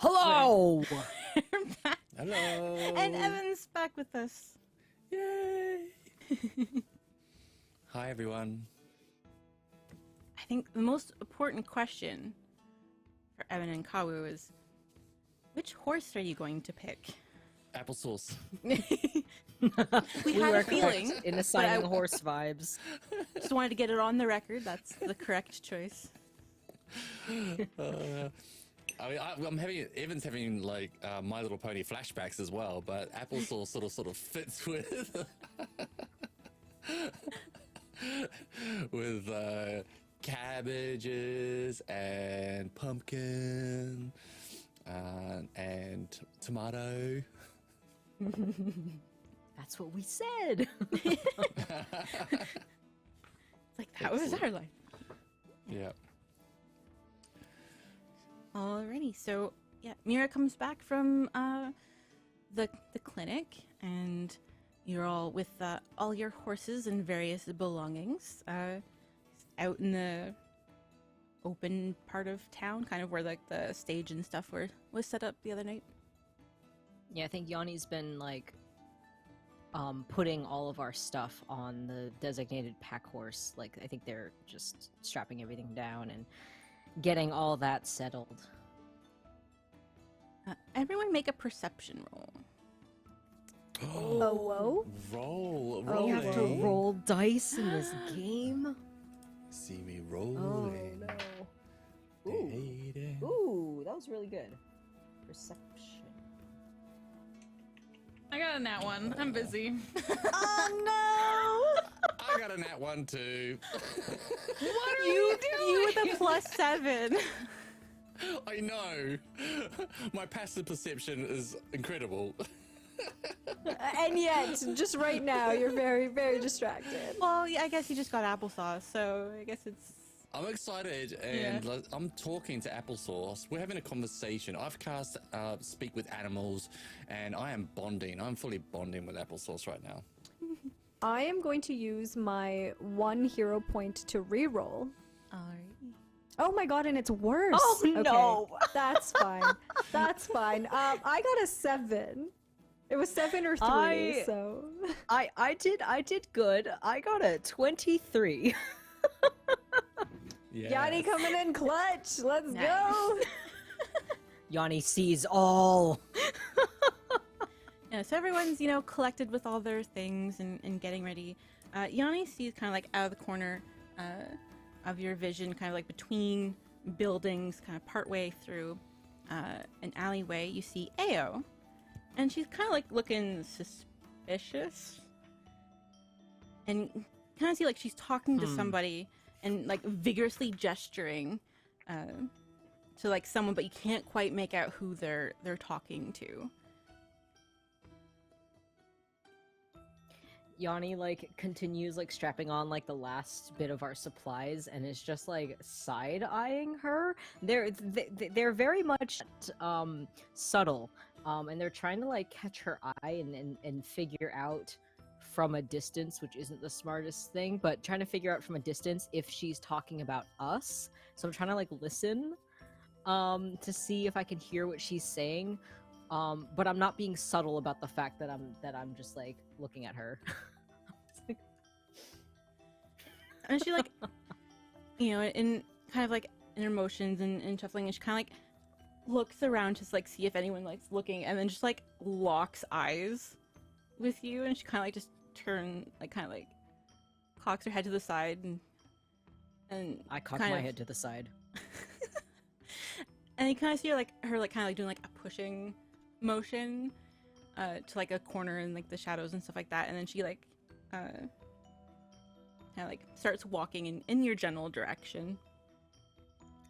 Hello! Hello! And Evan's back with us. Yay! Hi, everyone. I think the most important question for Evan and Kawu is, which horse are you going to pick? Applesauce. We had a feeling. In assigning horse vibes. Just wanted to get it on the record. That's the correct choice. I'm having Evan's having like My Little Pony flashbacks as well, but applesauce sort of fits with with cabbages and pumpkin and tomato. That's what we said. It's like that was our life. Yeah. Alrighty, so yeah, Mira comes back from the clinic, and you're all with all your horses and various belongings out in the open part of town, kind of where like the stage and stuff was set up the other night. Yeah, I think Yanni's been like putting all of our stuff on the designated pack horse. Like I think they're just strapping everything down and getting all that settled. Everyone make a perception roll. Oh, whoa. Roll. We have to roll dice in this game? See me Oh, rolling. no. Ooh, that was really good. Perception. I got a nat one. I'm busy. Oh, no! I got a nat one too. What are you doing? You with a +7. I know. My passive perception is incredible. And yet, just right now, you're very, very distracted. Well, yeah, I guess you just got applesauce, so I guess it's... I'm excited, and I'm talking to Applesauce. We're having a conversation. I've cast Speak with Animals, and I am bonding. I'm fully bonding with Applesauce right now. I am going to use my 1 hero point to reroll. Alright. Oh my god, and it's worse. Oh, no. That's fine. That's fine. I got a 7. It was 7 or 3, so... I did good. I got a 23. Yeah. Yanni coming in clutch. Let's go. Yanni sees all. Yeah, so everyone's, collected with all their things and getting ready. Yanni sees kind of like out of the corner of your vision, kind of like between buildings, kind of partway through an alleyway, you see Ao. And she's kind of like looking suspicious. And kind of see like she's talking to somebody and like vigorously gesturing to like someone, but you can't quite make out who they're talking to. Yanni like continues like strapping on like the last bit of our supplies and is just like side-eyeing her. They're very much subtle, and they're trying to like catch her eye and figure out from a distance, which isn't the smartest thing, but trying to figure out from a distance if she's talking about us. So I'm trying to like listen to see if I can hear what she's saying. But I'm not being subtle about the fact that I'm just like looking at her. And she like, in kind of like in her motions and shuffling, and she kind of like looks around to like see if anyone likes looking, and then just like locks eyes with you, and she kind of like just kind of like cocks her head to the side, and I cock my head to the side. And you kind of see her kind of like doing like a pushing motion to like a corner in like the shadows and stuff like that, and then she like kind of like starts walking in your general direction.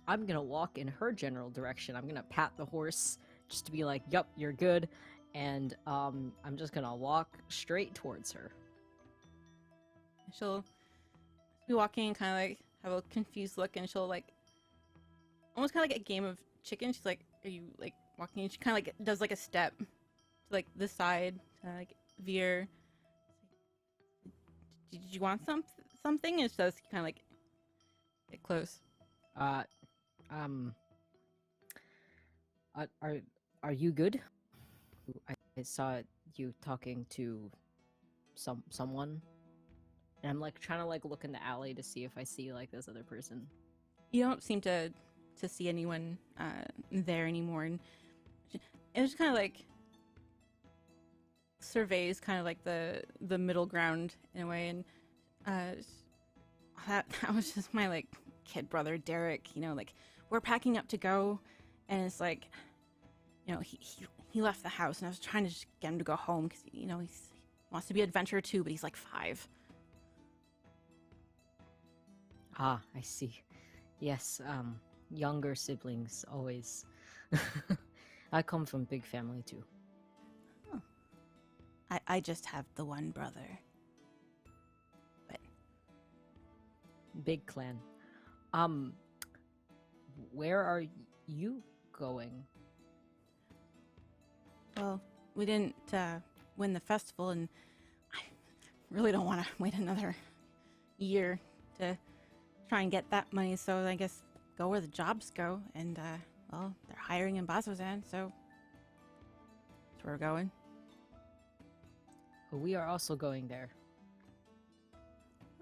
I'm gonna walk in her general direction. I'm gonna pat the horse just to be like, yup, you're good, and I'm just gonna walk straight towards her. She'll be walking and kind of like have a confused look, and she'll like almost kind of like a game of chicken. She's like, are you like walking? And she kind of like does like a step to like the side, like veer. Did you want something? And she does kind of like get close. Are you good? I saw you talking to someone, and I'm like trying to like look in the alley to see if I see like this other person. You don't seem to see anyone there anymore, and it was kind of like surveys kind of like the middle ground in a way, and that was just my like kid brother Derek. You know, like we're packing up to go, and it's like, you know, he left the house, and I was trying to just get him to go home because, you know, he wants to be an adventurer too, but he's like 5. Ah, I see. Yes, younger siblings always. I come from big family too. Oh. I just have the one brother. But Big clan. Where are you going? well, we didn't win the festival, and I really don't want to wait another year to try and get that money, so I guess go where the jobs go, and well, they're hiring in Bazozan, so that's where we're going. We are also going there.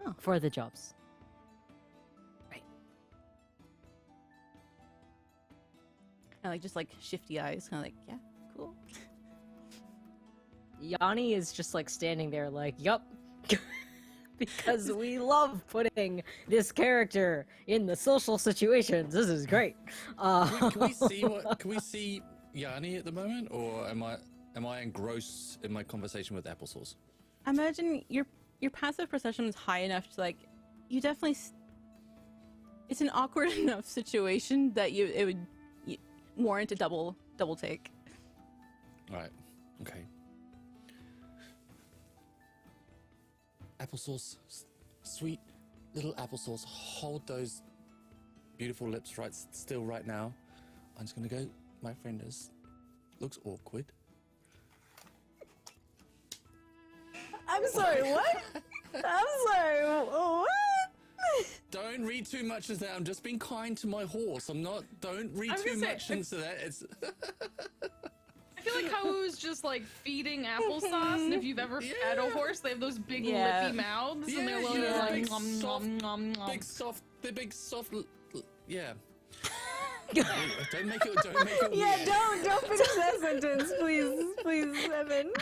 Oh. For the jobs. Right. I like just like shifty eyes, kind of like, yeah, cool. Yanni is just like standing there like, yup. Because we love putting this character in the social situations. This is great. Can we see Yanni at the moment, or am I engrossed in my conversation with Applesauce? I imagine your passive perception is high enough to like, you definitely. It's an awkward enough situation that it would warrant a double take. All right. Okay. Applesauce, sweet little Applesauce, hold those beautiful lips right still right now. I'm just gonna go. My friend looks awkward. I'm sorry, what? I'm sorry, what? Don't read too much into that. I'm just being kind to my horse. Don't read too much into that. It's. I feel like Hau's just like feeding applesauce, and if you've ever fed a horse, they have those big lippy mouths, and they're like, big nom, soft, nom, nom, nom. big soft, yeah. Don't make it. Yeah, weird. don't finish that sentence, please, Evan.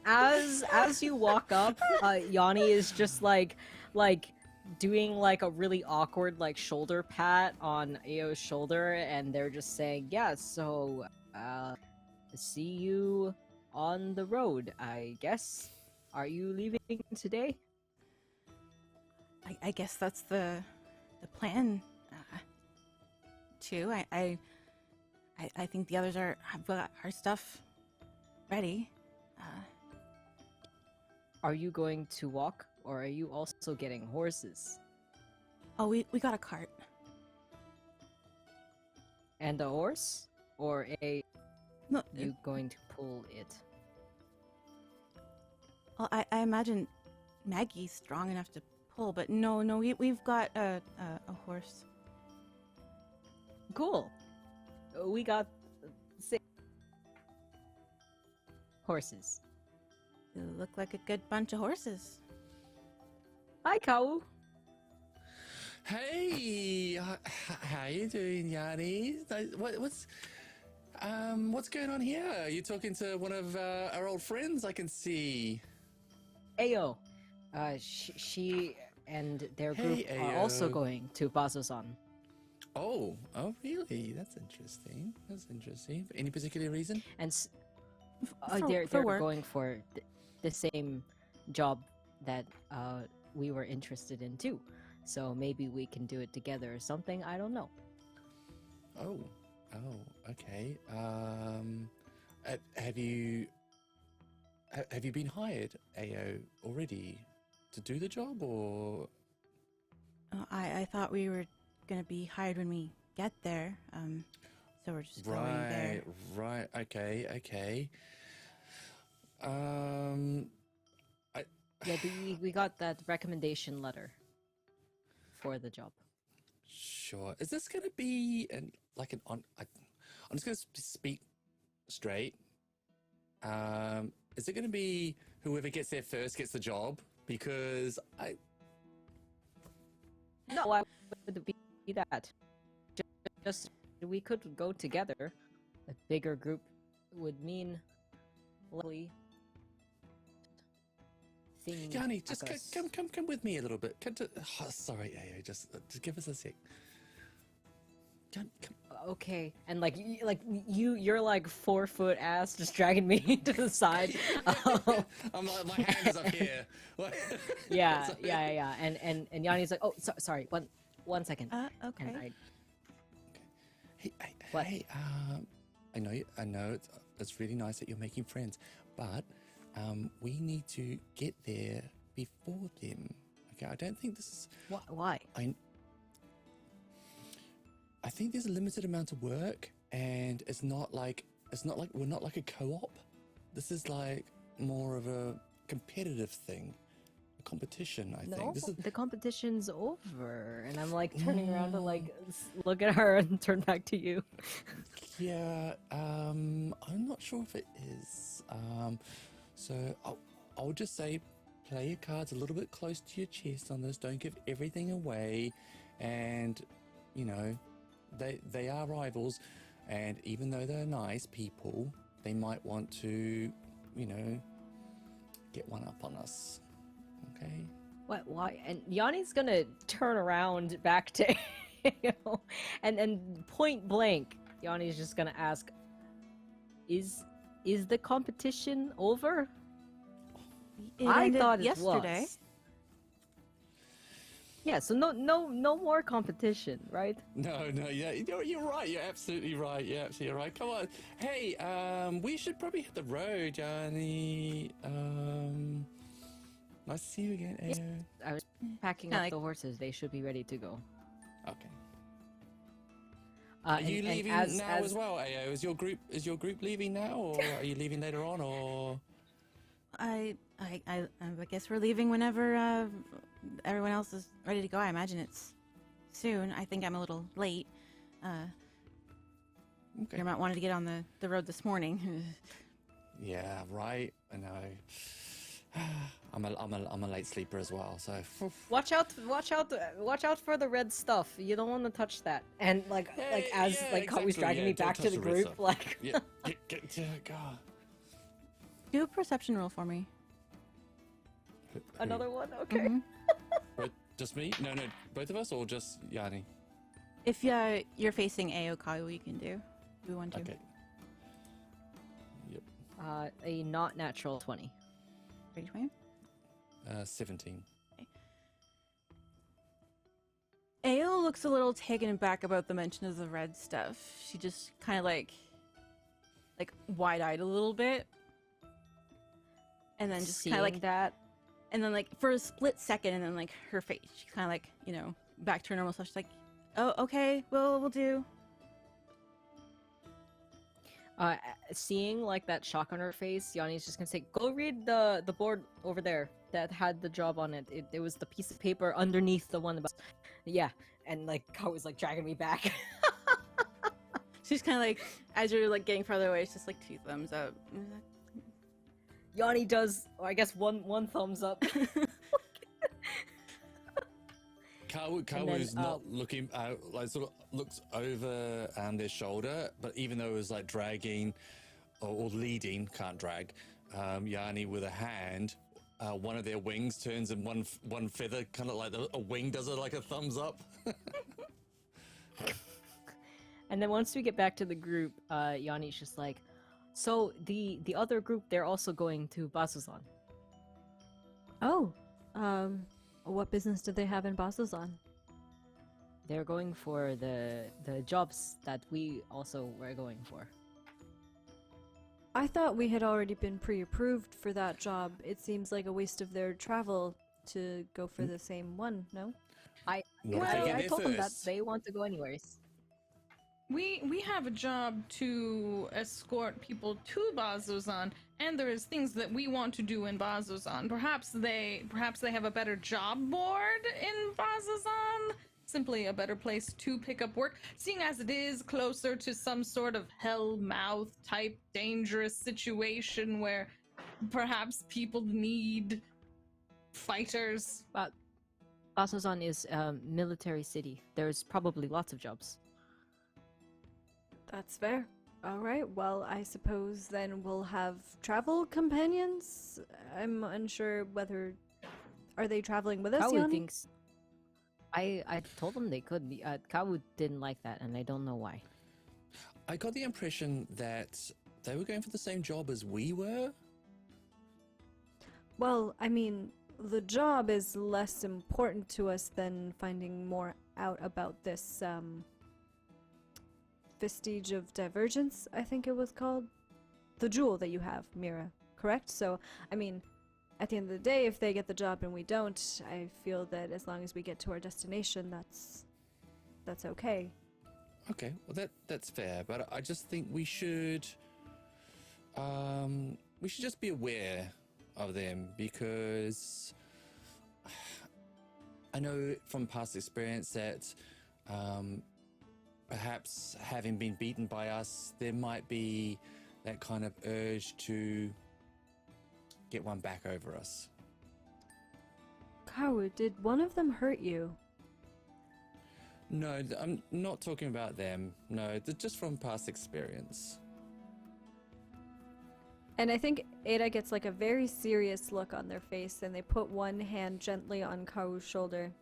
As you walk up, Yanni is just like doing like a really awkward like shoulder pat on Ao's shoulder, and they're just saying, yeah, so see you on the road, I guess. Are you leaving today? I guess that's the plan. Too. I think the others have got our stuff ready. Are you going to walk, or are you also getting horses? Oh, we got a cart. And a horse? Or No, you going to pull it? well, I imagine Maggie's strong enough to pull, but no, we've got a horse. Cool. We got 6 horses. You look like a good bunch of horses. Hi, Kau. Hey, how you doing, Yanni? What's going on here? Are you talking to one of our old friends? I can see. Ayo. She and their group Hey, are also Ayo. going to Bazozan. Oh, really? That's interesting. Any particular reason? And For they're work. going for the same job that we were interested in too. So maybe we can do it together or something. I don't know. Oh, okay. Have you been hired, Ao, already to do the job, or? I thought we were gonna be hired when we get there. So we're just going there. Right. Okay. Yeah, we got that recommendation letter for the job. Sure. Is this going to be I'm just going to speak straight. Is it going to be whoever gets there first gets the job? Because No, why would it be that? Just we could go together. A bigger group would mean likely thing. Yanni, just come with me a little bit. Sorry, Ayo, just give us a sec. Come. Okay, and you're like 4 foot ass just dragging me to the side. I'm like, my hand is up here. Yeah. And Yanni's like, oh, sorry, one second. Okay. And Hey, What? hey, I know it's really nice that you're making friends, but we need to get there before them. Okay, I don't think this is. Why? I think there's a limited amount of work, and it's not like we're not like a co-op. This is like more of a competitive thing, a competition. I think this is. The competition's over, and I'm like turning around to like look at her and turn back to you. Yeah, I'm not sure if it is. So I'll just say, play your cards a little bit close to your chest on this. Don't give everything away, and they are rivals, and even though they're nice people, they might want to, get one up on us. Okay. What? Why? And Yanni's gonna turn around back to, and point blank, Yanni's just gonna ask, "Is the competition over?" I thought it yesterday. was. Yeah, so no more competition, right? No, yeah, you're right. You're absolutely right. You're absolutely right. Come on. Hey, we should probably hit the road, Johnny. Nice to see you again, Ayo. I was packing up the horses. They should be ready to go. Okay. Are you leaving now as well, Ayo? Is your group leaving now, or are you leaving later on, or? I guess we're leaving whenever everyone else is ready to go. I imagine it's soon. I think I'm a little late. Okay. Your mom wanted to get on the road this morning. Yeah, right. I know. I'm a late sleeper as well, so. Watch out for the red stuff. You don't want to touch that. And as Kawu's dragging me back to the group, like. Yeah, God. Do a perception roll for me. Another one, okay. Mm-hmm. Just me? No, both of us, or just Yanni? If you're facing Aokawa, you can do one too. Okay. Yep. A not natural 20. Ready, 20? 17. Ao looks a little taken aback about the mention of the red stuff. She just kind of like wide-eyed a little bit, and then just kind of like that. And then, for a split second, and then, her face, she kind of, back to her normal self. She's like, oh, okay, we'll do. Seeing, that shock on her face, Yanni's just gonna say, go read the board over there that had the job on it. It was the piece of paper underneath the one about... Yeah, and, Kawu's, dragging me back. She's kind of as you're, getting farther away, it's just, 2 thumbs up. Yanni does, I guess, one thumbs up. Kawu's not looking out, sort of looks over their shoulder, but even though it was dragging or leading, can't drag, Yanni with a hand, one of their wings turns and one feather, kind of a wing does it a thumbs up. And then once we get back to the group, Yanni's just like, so the other group, they're also going to Basuzan. Oh, what business do they have in Basuzan? They're going for the jobs that we also were going for. I thought we had already been pre-approved for that job. It seems like a waste of their travel to go for the same one, no? I told them that they want to go anyways. We have a job to escort people to Bazozan, and there is things that we want to do in Bazozan. Perhaps they have a better job board in Bazozan. simply a better place to pick up work, seeing as it is closer to some sort of hell mouth type dangerous situation where perhaps people need fighters. But Basozan is a military city. There's probably lots of jobs. That's fair. All right, well, I suppose then we'll have travel companions? I'm unsure whether... Are they traveling with us, Kawu Yanni? thinks... I told them they could. Kawu didn't like that, and I don't know why. I got the impression that they were going for the same job as we were. Well, I mean, the job is less important to us than finding more out about this, Vestige of Divergence, I think it was called. The jewel that you have, Mira, correct? So, I mean, at the end of the day, if they get the job and we don't, I feel that as long as we get to our destination, that's okay. Okay, well that's fair, but I just think we should just be aware of them, because I know from past experience that perhaps having been beaten by us, there might be that kind of urge to get one back over us. Kawu, did one of them hurt you? No, I'm not talking about them. No, just from past experience. And I think Ada gets like a very serious look on their face, and they put one hand gently on Kawu's shoulder.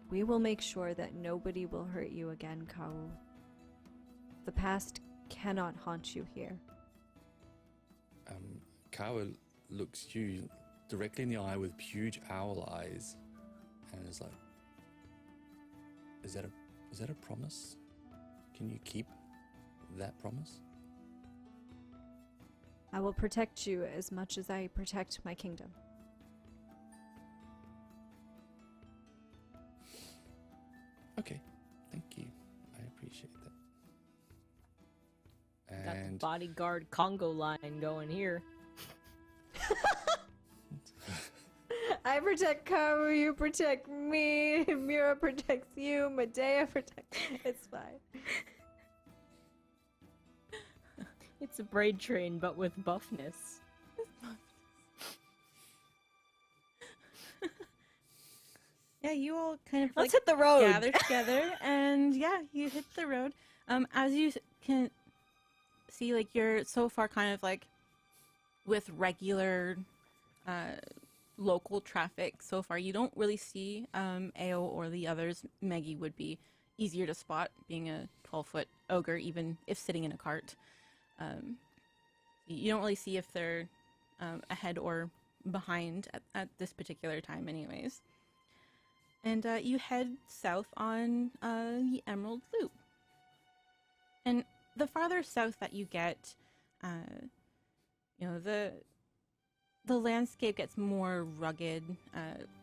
We will make sure that nobody will hurt you again, Kawu. The past cannot haunt you here. Kawa looks you directly in the eye with huge owl eyes, and is like, "Is that a promise? Can you keep that promise?" I will protect you as much as I protect my kingdom. Okay, thank you. I appreciate that. Got the And bodyguard Congo line going here. I protect Kawu, you protect me, Mira protects you, Medea protects... It's fine. It's a braid train, but with buffness. Yeah, you all kind of Let's like hit the road. gather together, and yeah, you hit the road. As you can see, like, you're so far kind of like with regular local traffic so far. You don't really see Ao or the others. Maggie would be easier to spot, being a 12-foot ogre, even if sitting in a cart. You don't really see if they're ahead or behind at this particular time anyways. And you head south on the Emerald Loop. And the farther south that you get, the landscape gets more rugged.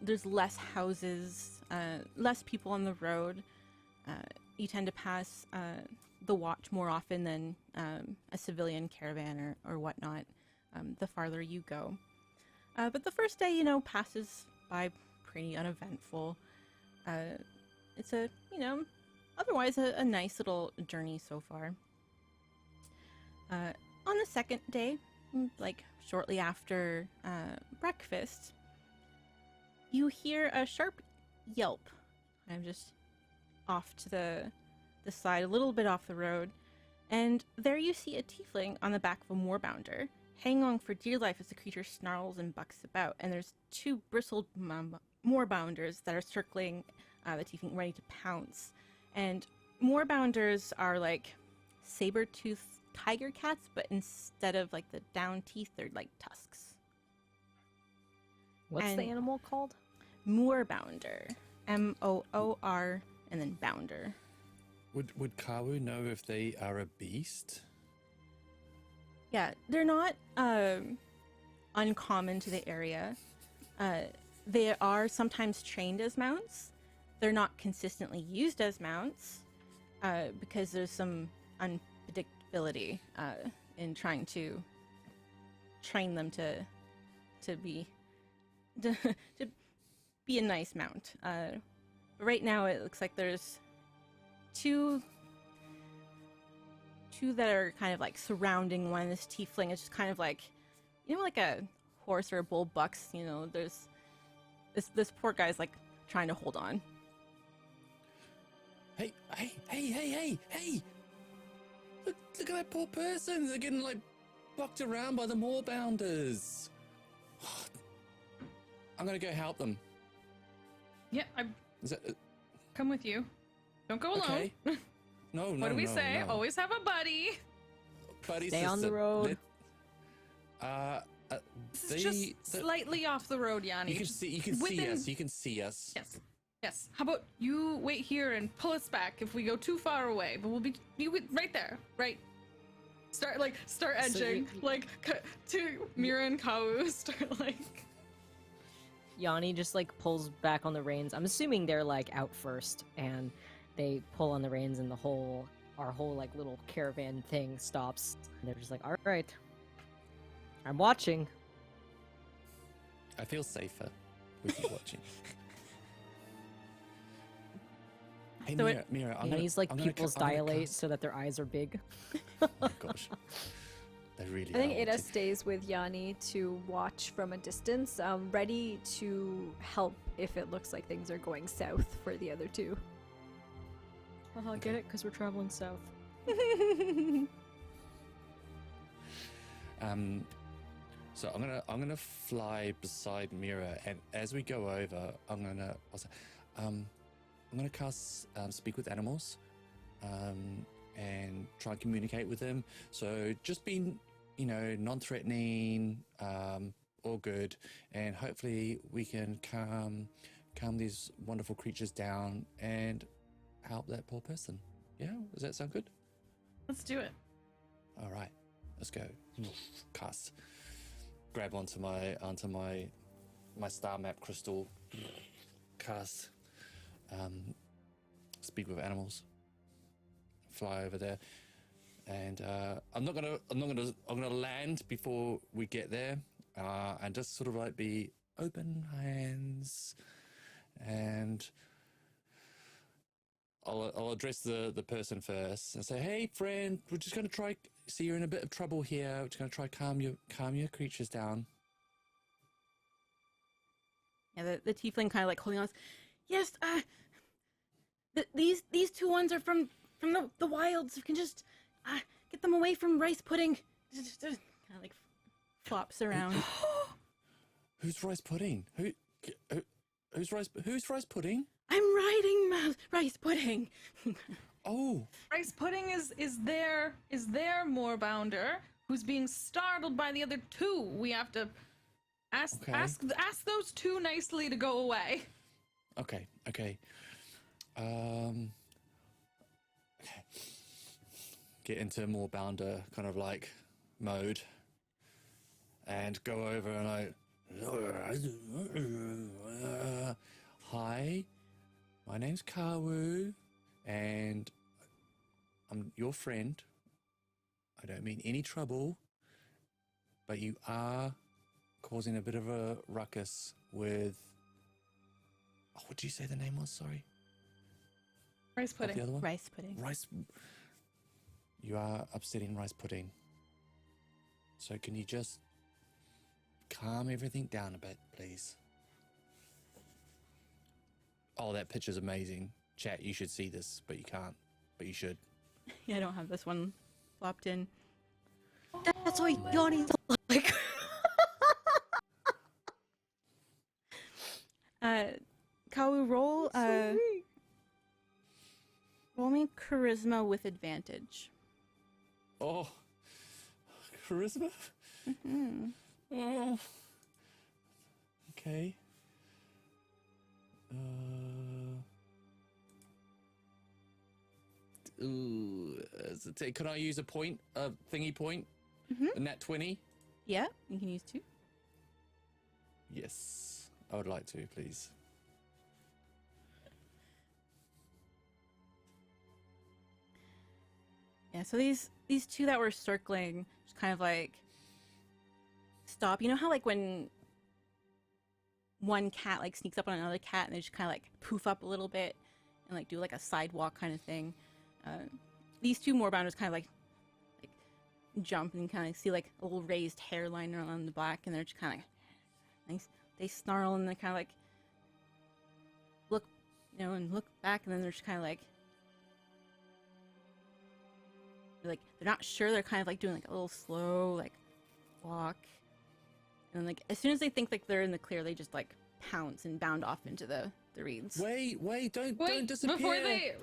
There's less houses, less people on the road. You tend to pass the watch more often than a civilian caravan or whatnot, the farther you go. But the first day, passes by pretty uneventful. It's otherwise a nice little journey so far. On the second day, like shortly after breakfast, you hear a sharp yelp. I'm just off to the side, a little bit off the road, and there you see a tiefling on the back of a moorbounder, hanging on for dear life as the creature snarls and bucks about, and there's two bristled moorbounders that are circling the tiefling, ready to pounce. And moorbounders are like saber-toothed tiger cats, but instead of like the down teeth, they're like tusks. What's the animal called? Moorbounder. M-O-O-R and then bounder. Would Kawu know if they are a beast? Yeah, they're not uncommon to the area. They are sometimes trained as mounts. They're not consistently used as mounts because there's some unpredictability in trying to train them to be a nice mount. right now it looks like there's two that are kind of like surrounding one. This tiefling is just kind of like, you know, like a horse or a bull bucks. You know, there's this poor guy's like trying to hold on. Hey! Look at that poor person. They're getting like bucked around by the moorbounders. I'm gonna go help them. Yeah, I Is that, come with you. Don't go alone. okay? No. What do we say? No. Always have a buddy. Buddy Stay on the system. road. This is just slightly off the road, Yanni. You can see us. You can see us. Yes. How about you wait here and pull us back if we go too far away? But we'll be right there, right? Start edging, to Mira and Kau. Start like. Yanni just like pulls back on the reins. I'm assuming they're like out first, and they pull on the reins, and our whole like little caravan thing stops. And they're just like, "All right, I'm watching." I feel safer with you watching. Hey, So Mira, Yanni's like pupils dilate so that their eyes are big. Oh my gosh. They really I think are Ada watching. stays with Yanni to watch from a distance, ready to help if it looks like things are going south for the other two. Get it? Because we're traveling south. So I'm gonna fly beside Mira, and as we go over, I'm gonna cast speak with animals, and try and communicate with them. So just being, non-threatening, all good, and hopefully we can calm these wonderful creatures down and help that poor person. Yeah, does that sound good? Let's do it. All right, let's go. Cast. Grab onto my star map crystal. Cast. Speak with animals. Fly over there, and I'm gonna land before we get there, and just sort of like be open hands, and I'll address the person first and say, "Hey, friend, we're just gonna try. See, you're in a bit of trouble here. We're just gonna try calm your creatures down." Yeah, the tiefling kind of like holding on. Yes, these two ones are from the wilds. You can just get them away from rice pudding. Just kind of like flops around. Who's rice pudding? Who's rice pudding? I'm riding rice pudding. Oh, Rice pudding is their moorbounder who's being startled by the other two. We have to ask those two nicely to go away. okay. Get into more bounder kind of like mode, and go over and hi, my name's Kawu, and I'm your friend. I don't mean any trouble, but you are causing a bit of a ruckus with... Oh, what did you say the name was? Sorry. Rice Of the pudding. other one? Rice pudding. Rice. You are upsetting rice pudding. So can you just calm everything down a bit, please? Oh, that picture's amazing. Chat, you should see this, but you can't. But you should. Yeah, I don't have this one flopped in. That's why Yanni's like. Kawu, roll roll me charisma with advantage. Oh, charisma? Mm-hmm. Oh. Okay. Can I use a point, a thingy point? Mhm. A nat 20? Yeah, you can use 2. Yes, I would like to, please. Yeah, so these two that were circling just kind of like stop. You know how like when one cat like sneaks up on another cat and they just kind of like poof up a little bit and like do like a sidewalk kind of thing. These two moorbounders kind of like jump and kind of see like a little raised hairline on the back, and they're just kind of nice. They snarl and they kind of like look, you know, and look back, and then they're just kind of like they're not sure. They're kind of like doing like a little slow like walk, and then like as soon as they think like they're in the clear, they just like pounce and bound off into the reeds. Wait, don't disappear. Before they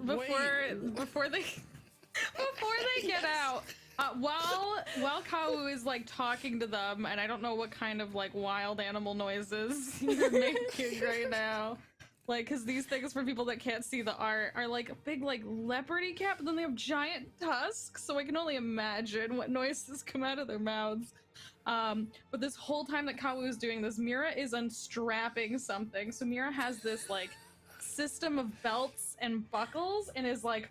get out, while Kau is like talking to them, and I don't know what kind of like wild animal noises you're making right now, like, because these things, for people that can't see the art, are like a big like leopardy cat, but then they have giant tusks, so I can only imagine what noises come out of their mouths. But this whole time that Kau is doing this, Mira is unstrapping something. So Mira has this like system of belts and buckles and is like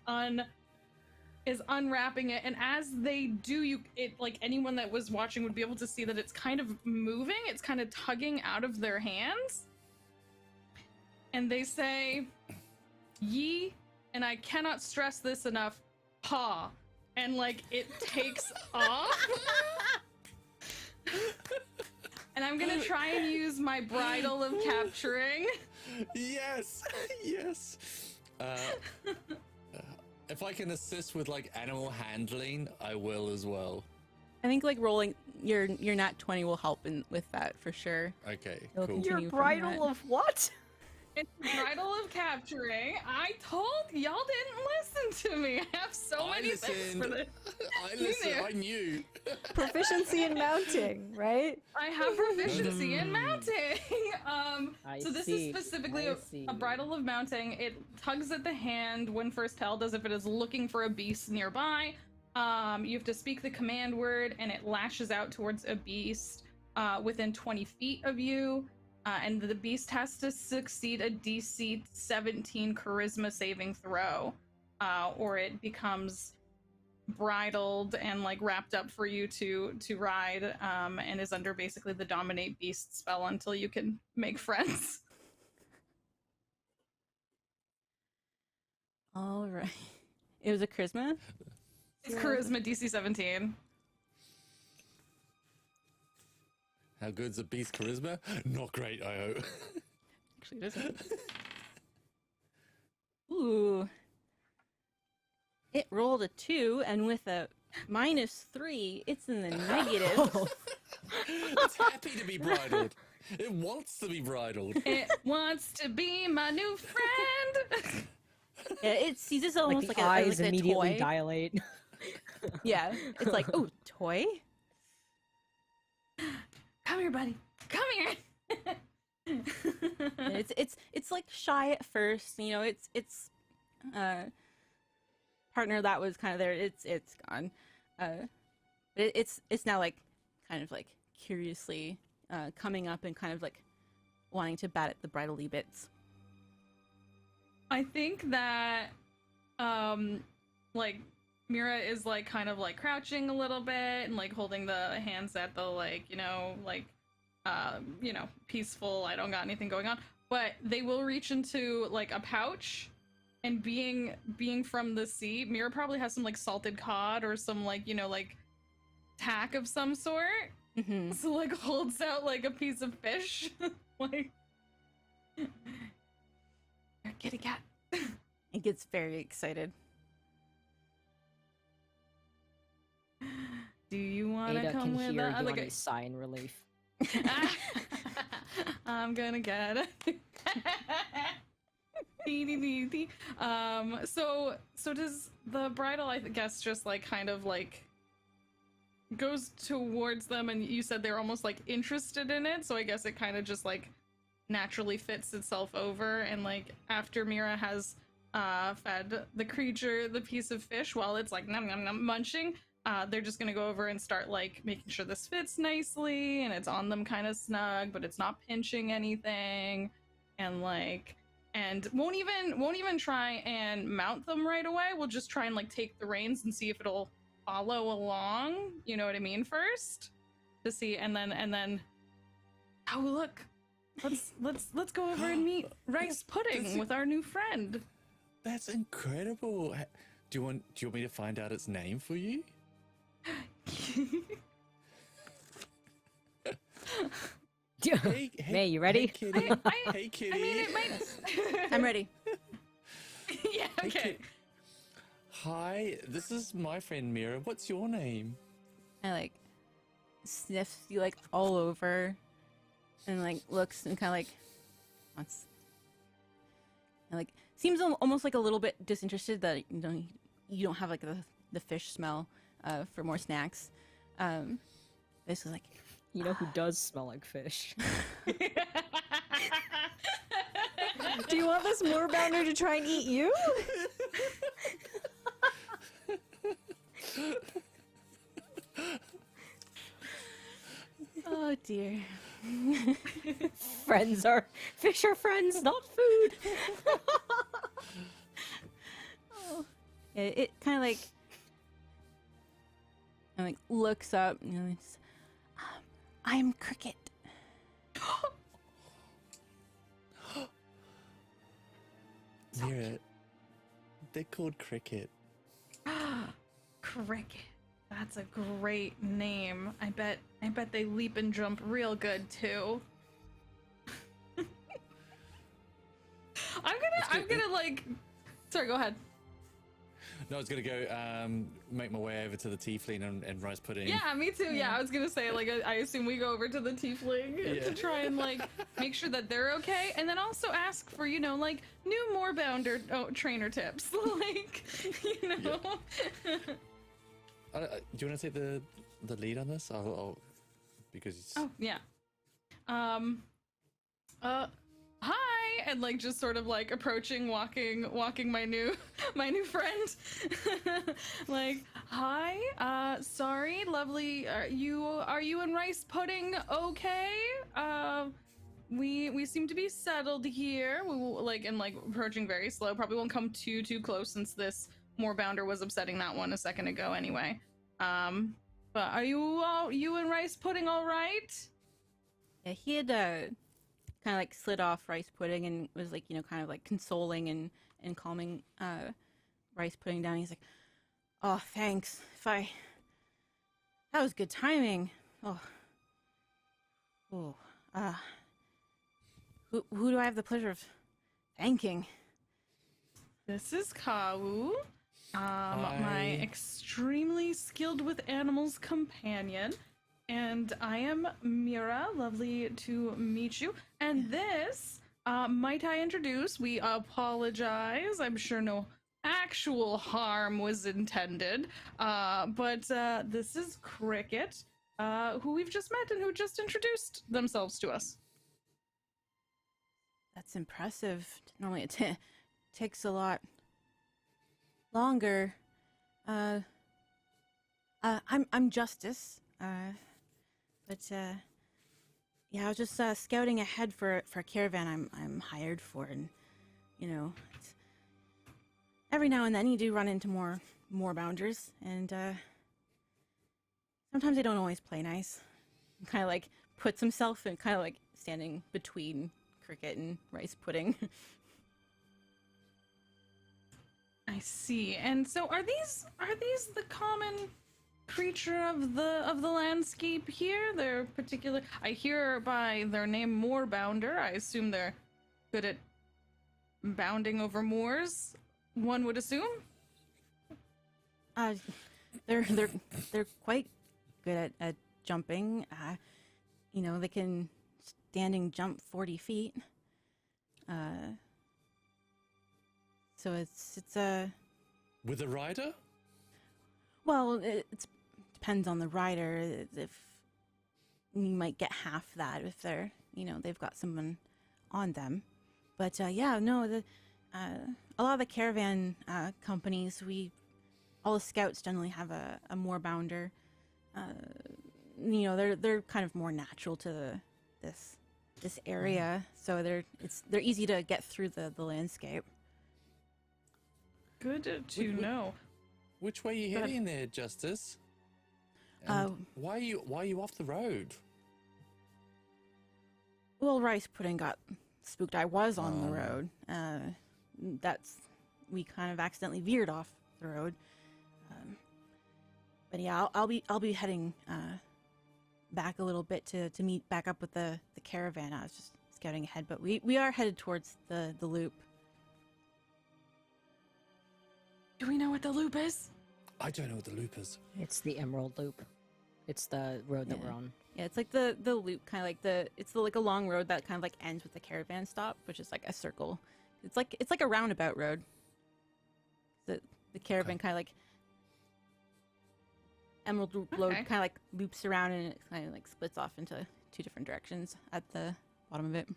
unwrapping it, and as they do, like anyone that was watching would be able to see that it's kind of moving, it's kind of tugging out of their hands, and they say, "Ye," and I cannot stress this enough, "paw," and like it takes off. And I'm gonna try and use my bridle of capturing. Yes. If I can assist with like animal handling, I will as well. I think like rolling your nat 20 will help with that for sure. Okay, It'll cool. continue Your from bridle that. of what? It's bridle of capturing. I told y'all didn't listen to me. I have so many things for this. I listened. I knew. Proficiency in mounting, right? I have proficiency in mounting. So this see. is specifically I see. a bridle of mounting. It tugs at the hand when first held, as if it is looking for a beast nearby. You have to speak the command word, and it lashes out towards a beast within 20 feet of you. And the beast has to succeed a DC 17 charisma saving throw, or it becomes bridled and like wrapped up for you to ride, and is under basically the dominate beast spell until you can make friends. All right. It was a charisma? It's charisma DC 17. How good's a beast charisma? Not great, I hope. Actually, it isn't. Ooh. It rolled a 2, and with a -3, it's in the negative. It's happy to be bridled. It wants to be bridled. It wants to be my new friend. Yeah, it sees this almost Like like, the a, eyes like a immediately toy. dilate. Yeah, it's like, oh, toy? Come here, buddy. Come here. And it's like shy at first, you know. It's partner that was kind of there. It's gone. But it's now like kind of like curiously coming up and kind of like wanting to bat at the bridle bits. I think that, like, Mira is, like, kind of, like, crouching a little bit and, like, holding the hands at the, like, peaceful, I don't got anything going on. But they will reach into, like, a pouch, and being from the sea, Mira probably has some, like, salted cod or some, like, tack of some sort. Mm-hmm. So, like, holds out, like, a piece of fish. Like... Kitty cat. It gets very excited. Do you want to Ada come can with hear us? Like Yoni sigh in relief. I'm gonna get it. So does the bridal, I guess, just like kind of like goes towards them, and you said they're almost like interested in it, so I guess it kind of just like naturally fits itself over, and like after Mira has fed the creature the piece of fish while it's like nom nom nom munching, they're just gonna go over and start like making sure this fits nicely and it's on them kind of snug, but it's not pinching anything, and like won't even try and mount them right away. We'll just try and like take the reins and see if it'll follow along, you know what I mean, first to see, and then oh look, let's go over and meet Rice Pudding with our new friend. That's incredible. Do you want me to find out its name for you? May, you ready? Hey, kitty. Hey, kitty. I mean, it might. I'm ready. Yeah. Okay. Hi, this is my friend Mira. What's your name? I like sniffs you like all over, and like looks and kind of like wants, and like seems almost like a little bit disinterested that you don't have like the fish smell for more snacks. This is like, You know who does smell like fish? Do you want this moorbounder to try and eat you? oh dear. Fish are friends, not food. Oh. It kind of like, and like looks up and it's, I'm Cricket. Mira, they're called Cricket. Cricket. That's a great name. I bet they leap and jump real good too. I'm gonna like. Sorry, go ahead. No, I was gonna go make my way over to the tiefling and rice pudding. Yeah, me too. Yeah, I was gonna say like I assume we go over to the tiefling to try and like make sure that they're okay, and then also ask for like new moorbounder trainer tips, like Do you want to take the lead on this? I'll because it's... Oh yeah. Hi, and like just sort of like approaching, walking my new friend. Like, hi, sorry, lovely. Are you and Rice Pudding okay? We seem to be settled here. We will like approaching very slow. Probably won't come too close since this moorbounder was upsetting that one a second ago anyway. But are you and Rice Pudding all right? Yeah, he had kind of like slid off Rice Pudding and was like, kind of like consoling and calming Rice Pudding down. He's like, oh, thanks. That was good timing. Who do I have the pleasure of thanking? This is Kau, my extremely skilled with animals companion. And I am Mira, lovely to meet you. And this, might I introduce, we apologize. I'm sure no actual harm was intended. But this is Cricket, who we've just met and who just introduced themselves to us. That's impressive. Normally it takes a lot longer. I'm Justice. But yeah, I was just scouting ahead for a caravan I'm hired for, and it's, every now and then you do run into more bounders, and sometimes they don't always play nice. Kind of like puts himself in kind of like standing between Cricket and Rice Pudding. I see. And so are these the common creature of the landscape here? They're particular. I hear by their name Moorbounder. I assume they're good at bounding over moors. One would assume. They're quite good at jumping. They can standing jump 40 feet. So it's with a rider. Well, it depends on the rider. If you might get half that if they're, they've got someone on them. But yeah, no, a lot of the caravan companies, all the scouts generally have a moorbounder. They're kind of more natural to this area, so they're easy to get through the landscape. Good to know. Which way are you heading there, Justice? And why are you off the road? Well, rice pudding got spooked. I was on the road. We kind of accidentally veered off the road. But yeah, I'll be heading back a little bit to meet back up with the caravan. I was just scouting ahead, but we are headed towards the loop. Do we know what the loop is? I don't know what the loop is. It's the Emerald Loop. It's the road that we're on. Yeah, it's like the loop, kind of like like a long road that kind of like ends with the caravan stop, which is like a circle. It's like a roundabout road. The caravan kind of like Emerald Loop road kind of like loops around and it kind of like splits off into 2 different directions at the bottom of it.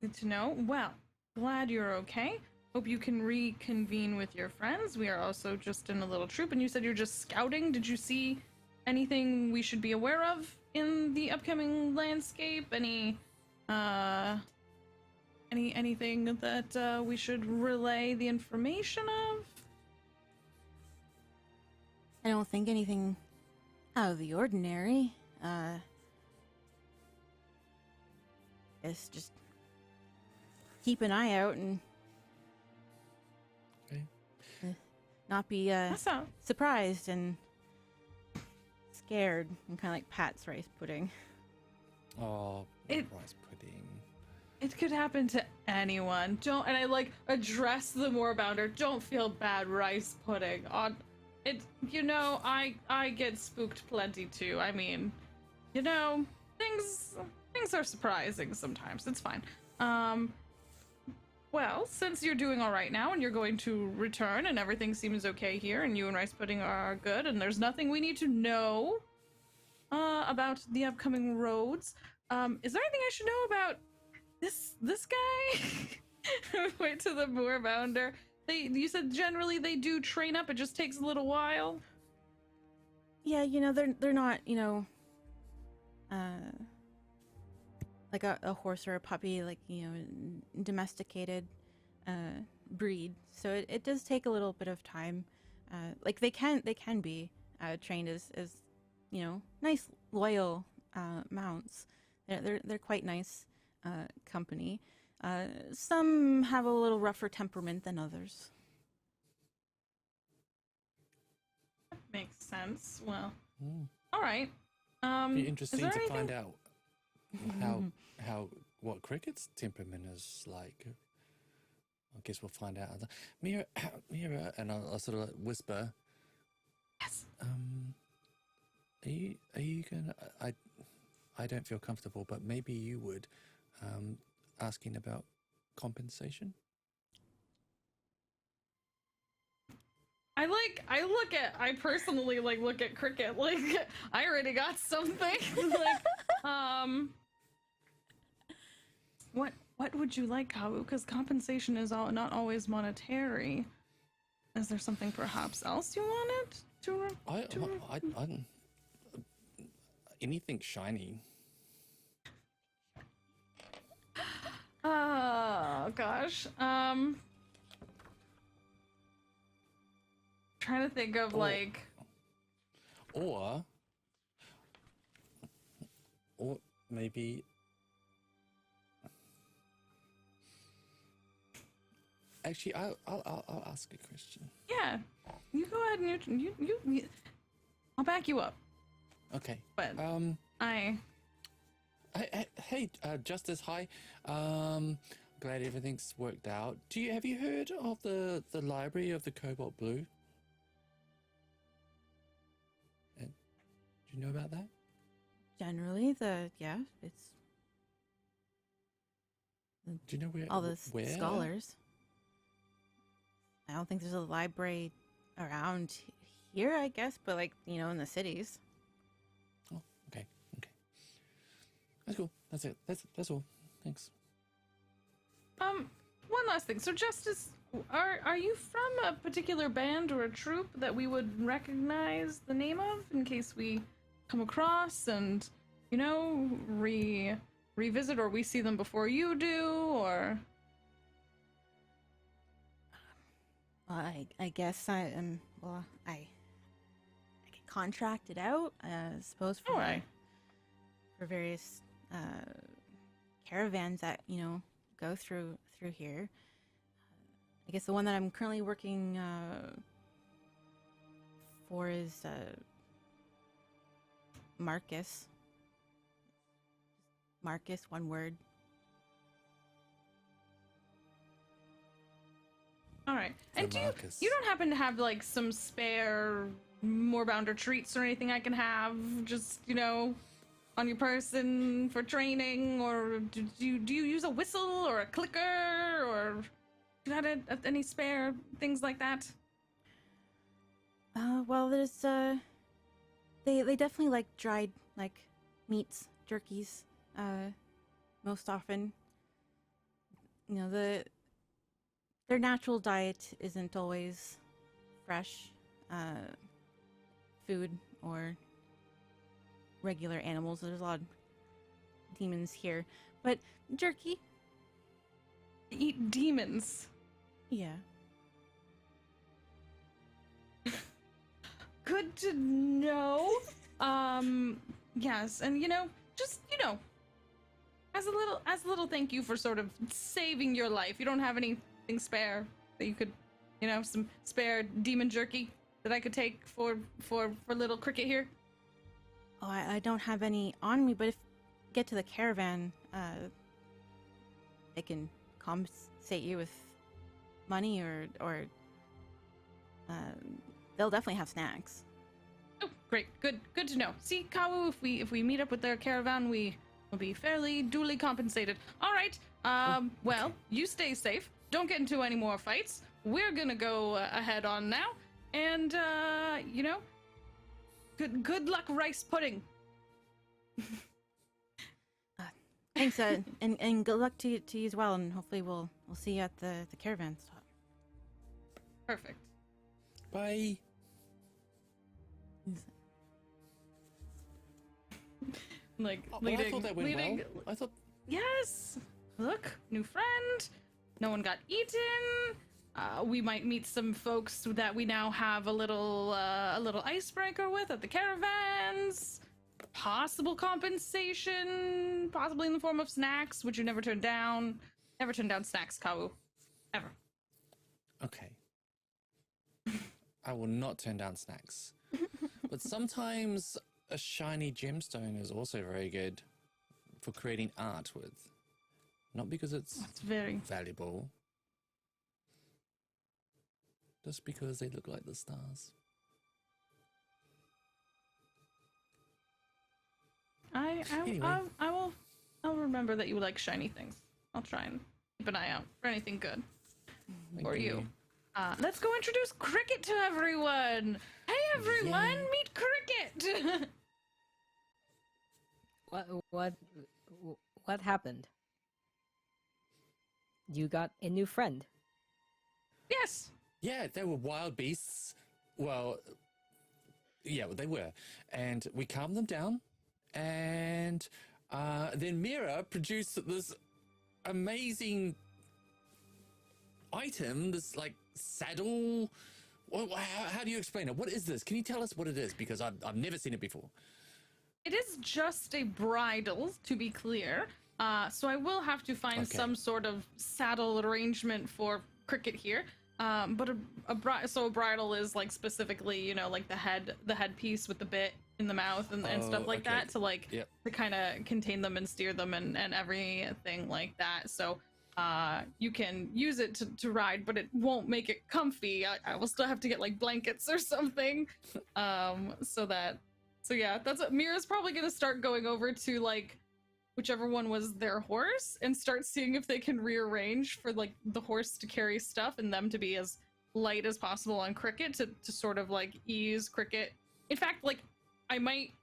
Good to know. Well, glad you're okay. Hope you can reconvene with your friends. We are also just in a little troop, and you said you're just scouting. Did you see anything we should be aware of in the upcoming landscape? Anything that we should relay the information of? I don't think anything out of the ordinary. It's just keep an eye out and not be surprised and scared, and kind of like Pat's rice pudding. Oh, rice pudding. It could happen to anyone. Don't, and I like address the moorbounder. Don't feel bad, rice pudding. It, I get spooked plenty too. I mean, things are surprising sometimes. It's fine. Well, since you're doing all right now and you're going to return and everything seems okay here and you and rice pudding are good and there's nothing we need to know about the upcoming roads, is there anything I should know about this guy? Wait to the moorbounder. You said generally they do train up. It just takes a little while. Yeah, they're not, like a horse or a puppy, like, domesticated breed. So it does take a little bit of time. Like they can be trained as nice, loyal mounts. They're quite nice company. Some have a little rougher temperament than others. Makes sense. Well, all right. Be interesting to find out what Cricket's temperament is like. I guess we'll find out. Mira, and I'll sort of whisper. Yes. Are you gonna? I don't feel comfortable, but maybe you would. Asking about compensation. I personally look at Cricket like I already got something. What would you like, Kawu? Because compensation is not always monetary. Is there something perhaps else you wanted to? Anything shiny. Oh gosh. Trying to think of or maybe actually I'll ask a question. Yeah, you go ahead and you I'll back you up. Okay. But Hey, Justice, hi. Glad everything's worked out. Have you heard of the library of the Cobalt Blue? Do you know about that? Generally, it's. Do you know where? All the where? scholars. I don't think there's a library around here, I guess, but in the cities. Oh, okay. That's cool. That's it. That's all. Thanks. One last thing. So, Justice, are you from a particular band or a troupe that we would recognize the name of in case we come across and, revisit, or we see them before you do, or? I guess I am. Well, I get contracted out, I suppose, for various caravans that go through here. I guess the one that I'm currently working for is Marcus. Marcus, one word. All right. And Marcus. you don't happen to have like some spare Moorbounder treats or anything I can have just, on your person for training, or do you use a whistle or a clicker, or do you have any spare things like that? Well, there's they definitely like dried like meats, jerkies, most often. Their natural diet isn't always fresh food or regular animals. There's a lot of demons here, but jerky. Eat demons. Yeah. Good to know. Yes, and just as a little thank you for sort of saving your life. You don't have anything spare that you could, some spare demon jerky that I could take for little Cricket here? Oh, I don't have any on me, but if you get to the caravan, they can compensate you with money or they'll definitely have snacks. Oh, great. Good to know. See, Kawu, if we meet up with their caravan, we will be fairly duly compensated. All right. Well, you stay safe. Don't get into any more fights. We're gonna go ahead on now, and good luck, rice pudding. Thanks, and good luck to you as well, and hopefully we'll see you at the caravan stop. Perfect. Bye. Like Oh, leading, I thought that went well. I thought. Yes. Look, new friend. No one got eaten. We might meet some folks that we now have a little icebreaker with at the caravans. Possible compensation, possibly in the form of snacks, which you never turn down. Never turn down snacks, Kawu. Ever. Okay. I will not turn down snacks. But sometimes a shiny gemstone is also very good for creating art with. Not because it's very valuable, just because they look like the stars. I'll remember that you like shiny things. I'll try and keep an eye out for anything good for you. Let's go introduce Cricket to everyone. Hey everyone, Yay. meet Cricket. What happened? You got a new friend. Yes. Yeah, they were wild beasts. Well, yeah, they were. And we calmed them down. And then Mira produced this amazing item, this like saddle. Well, how do you explain it? What is this? Can you tell us what it is? Because I've never seen it before. It is just a bridle, to be clear. So I will have to find some sort of saddle arrangement for Cricket here. But a bridle is like specifically, like the headpiece with the bit in the mouth and stuff like that to to kind of contain them and steer them and everything like that. So you can use it to ride, but it won't make it comfy. I will still have to get like blankets or something. So yeah, that's what Mira's probably gonna start going over to like whichever one was their horse and start seeing if they can rearrange for like the horse to carry stuff and them to be as light as possible on Cricket to sort of like ease Cricket. In fact, like I might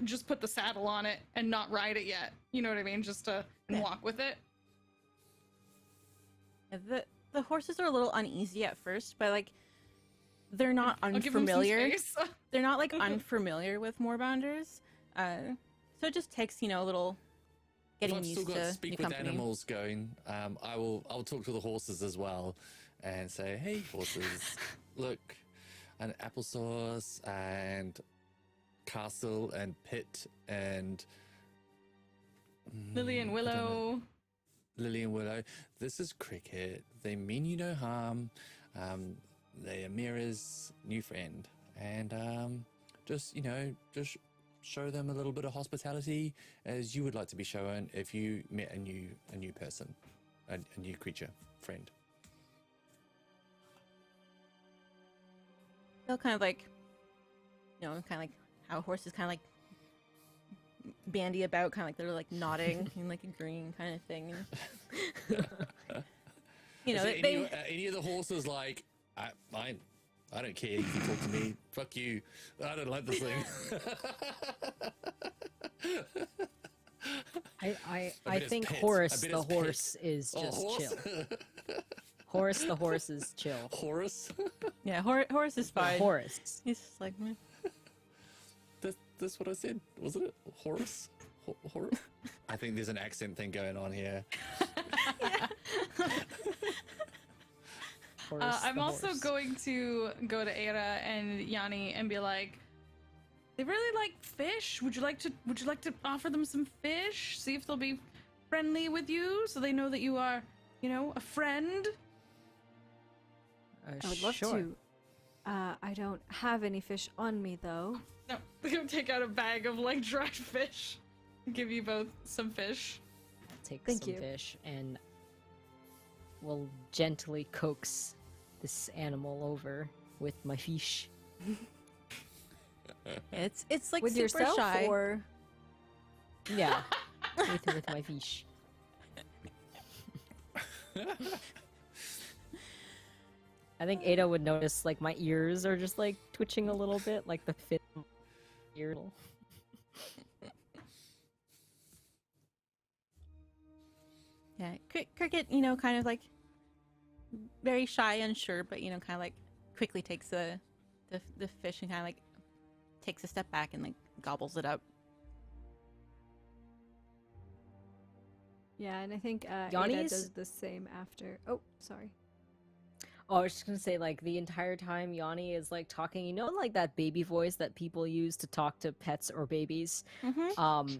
just put the saddle on it and not ride it yet. You know what I mean? Just to walk with it. The horses are a little uneasy at first, but like they're not I'll give them some unfamiliar. space. They're not like unfamiliar with Moorbounders. So it just takes, a little getting I've used still got to speak new with company. animals going. I'll talk to the horses as well and say, hey horses, look, an applesauce and castle and pit and Lily and I don't know. Willow. Lily and Willow, this is Cricket. They mean you no harm. They are Mira's new friend, and just just show them a little bit of hospitality as you would like to be shown if you met a new person, a new creature friend. They'll kind of like, kind of like how horses kind of like bandy about, kind of like they're like nodding and like agreeing kind of thing. And, Is there they any of the horses like, I don't care if you talk to me. Fuck you. I don't like this thing. I think pets. Horace I bet the it's horse pets. is just horse? chill. Horace the horse is chill. Horus? yeah, Horace is fine. Horace. He's just like, meh. That's what I said, wasn't it? Horus? Horus? I think there's an accent thing going on here. Horace I'm the also horse. going to go to Era and Yanni and be like, they really like fish. Would you like to offer them some fish? See if they'll be friendly with you, so they know that you are, a friend. I would love sure. to. I don't have any fish on me though. No, they're gonna take out a bag of like dried fish. Give you both some fish. Take Thank some you. fish and we'll gently coax this animal over with my fish. It's like With super yourself shy. or Yeah, with my fish. I think Ada would notice like my ears are just like twitching a little bit, like the fin ear. Yeah, Cricket, kind of like very shy, unsure, but kind of like quickly takes the fish and kind of like takes a step back and like gobbles it up. yeah, and I think Ada Yanni's- does the same after. Oh, sorry. Oh, I was just gonna say, like, the entire time Yanni is like talking, like that baby voice that people use to talk to pets or babies. Mm-hmm.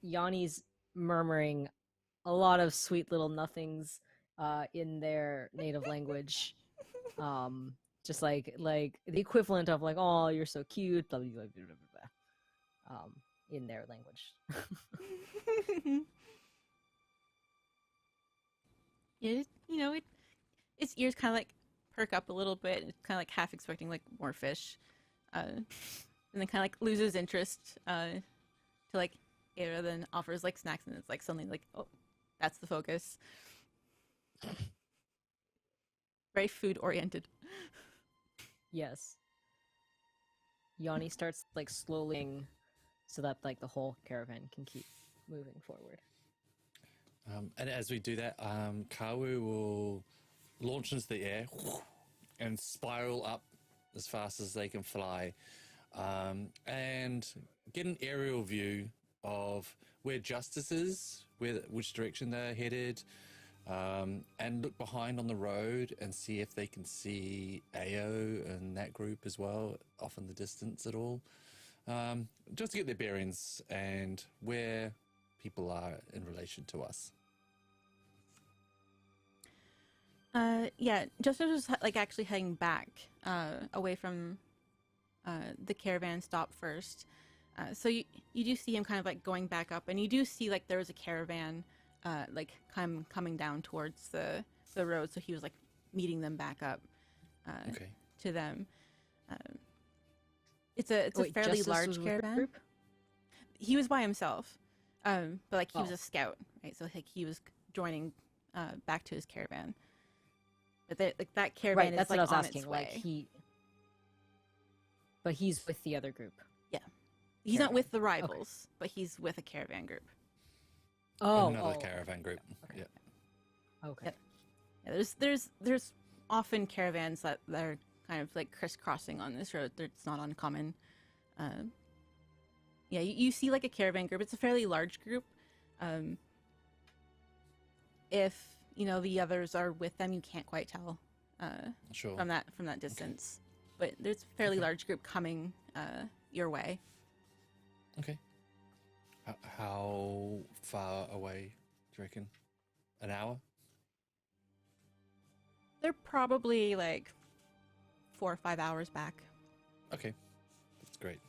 Yanni's murmuring a lot of sweet little nothings in their native language. Just like the equivalent of like, oh, you're so cute, blah blah blah blah blah, blah, in their language. Yeah, its ears kind of like perk up a little bit. It's kind of like half expecting like more fish, and then kind of like loses interest to like Era, then offers like snacks, and it's like suddenly like, oh, that's the focus. Very food oriented. Yes. Yanni starts like slowly so that like the whole caravan can keep moving forward. And as we do that, Kawu will launch into the air and spiral up as fast as they can fly, and get an aerial view of where Justice is, which direction they're headed, and look behind on the road and see if they can see Ao and that group as well, off in the distance at all, just to get their bearings and where people are in relation to us. Yeah, Joseph was like actually heading back away from the caravan stop first. So you do see him kind of like going back up, and you do see like there was a caravan like coming down towards the road. So he was like meeting them back up Okay. to them. It's a Wait, fairly Justice large was with the caravan. group? He was by himself, but like he was Oh. a scout, right? So like he was joining back to his caravan. But that caravan Right, is that's like what I was on asking. its Like way. but he's with the other group. He's not caravan. with the rivals, but he's with a caravan group. Another caravan group. Okay. Yeah. Okay. Yeah, there's often caravans that are kind of like crisscrossing on this road. It's not uncommon. Yeah, you see like a caravan group. It's a fairly large group. If the others are with them, you can't quite tell Sure. from that distance. But there's a fairly Okay. large group coming your way. Okay. How far away do you reckon? An hour? They're probably like 4 or 5 hours back. Okay, that's great.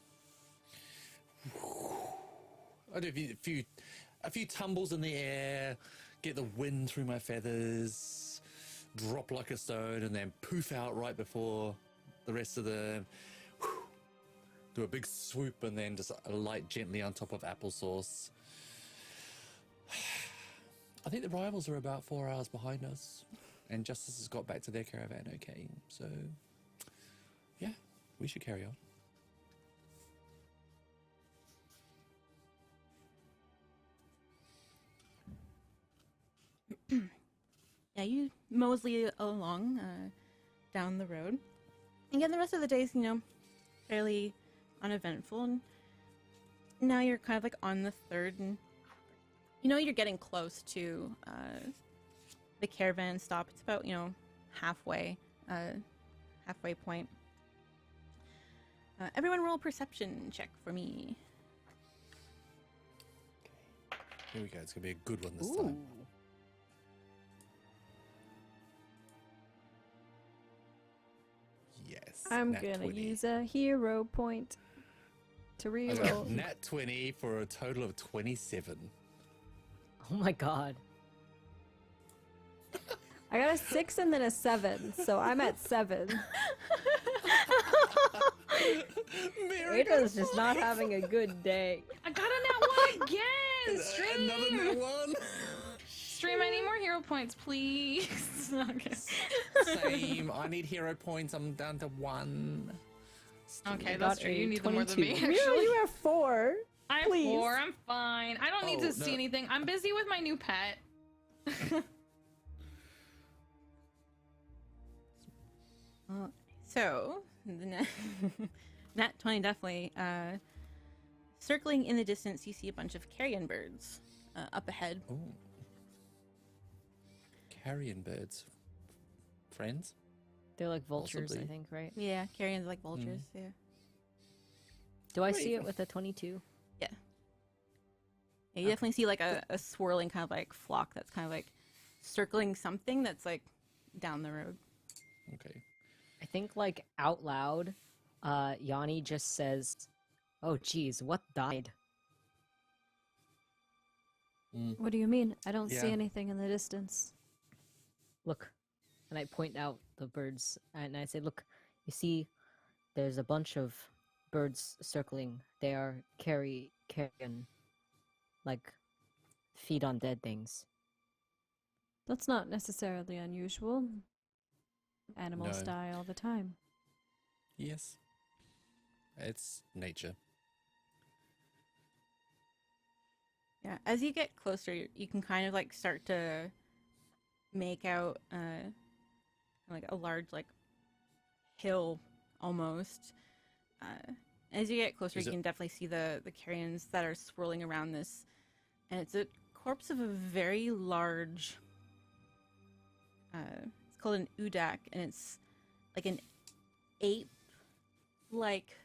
I do a few tumbles in the air, get the wind through my feathers, drop like a stone, and then poof out right before the rest of the. Do a big swoop and then just alight gently on top of applesauce. I think the rivals are about 4 hours behind us, and Justice has got back to their caravan okay. So, yeah, we should carry on. Yeah, you mosey along down the road. Again, the rest of the day is, fairly uneventful. And now you're kind of like on the third, and you're getting close to the caravan stop. It's about, halfway point. Everyone roll a perception check for me. Here we go. It's going to be a good one this time. Yes. I'm nat gonna 20. use a hero point to I got reroll. nat 20 for a total of 27. Oh my god. I got a 6 and then a 7, so I'm at 7. Rita's just not having a good day. I got a nat 1 again! Stream! Another nat 1. Stream, I need more hero points, please. Okay. Same. I need hero points. I'm down to 1. Okay, got that's true. a You need them more than me, 22. actually. You have 4. I have please. 4. I'm fine. I don't need Oh, to see no. anything. I'm busy with my new pet. So, the nat 20 definitely. Circling in the distance, you see a bunch of carrion birds up ahead. Oh. Carrion birds. Friends? They're like vultures, Possibly. I think, right? Yeah, carrions like vultures. Yeah. Do I see it with a 22? Yeah, you definitely see like a swirling kind of like flock that's kind of like circling something that's like down the road. Okay. I think like out loud, Yanni just says, "Oh geez, what died?" What do you mean? I don't see Yeah. anything in the distance. Look, and I point out the birds, and I say, "Look, you see, there's a bunch of birds circling. They are carrion, like feed on dead things." That's not necessarily unusual. Animals No. die all the time. Yes. It's nature. Yeah, as you get closer, you can kind of like start to make out like a large like hill almost. As you get closer, Is you it- can definitely see the carrions that are swirling around this, and it's a corpse of a very large. It's called an udak, and it's like an ape-like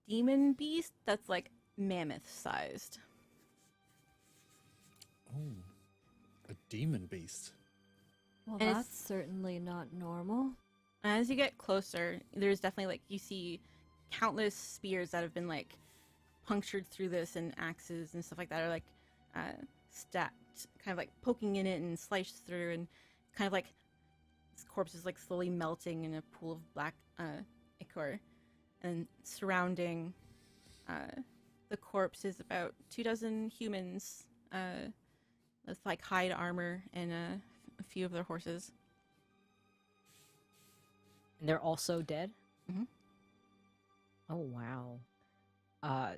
demon beast that's like mammoth-sized. Oh. A demon beast. Well, And that's certainly not normal. As you get closer, there's definitely like you see countless spears that have been like punctured through this, and axes and stuff like that are like stacked, kind of like poking in it and sliced through, and kind of like this corpse is like slowly melting in a pool of black ichor, and surrounding the corpse is about 24 humans with like hide armor and a few of their horses. And they're also dead? Mhm. Oh, wow. I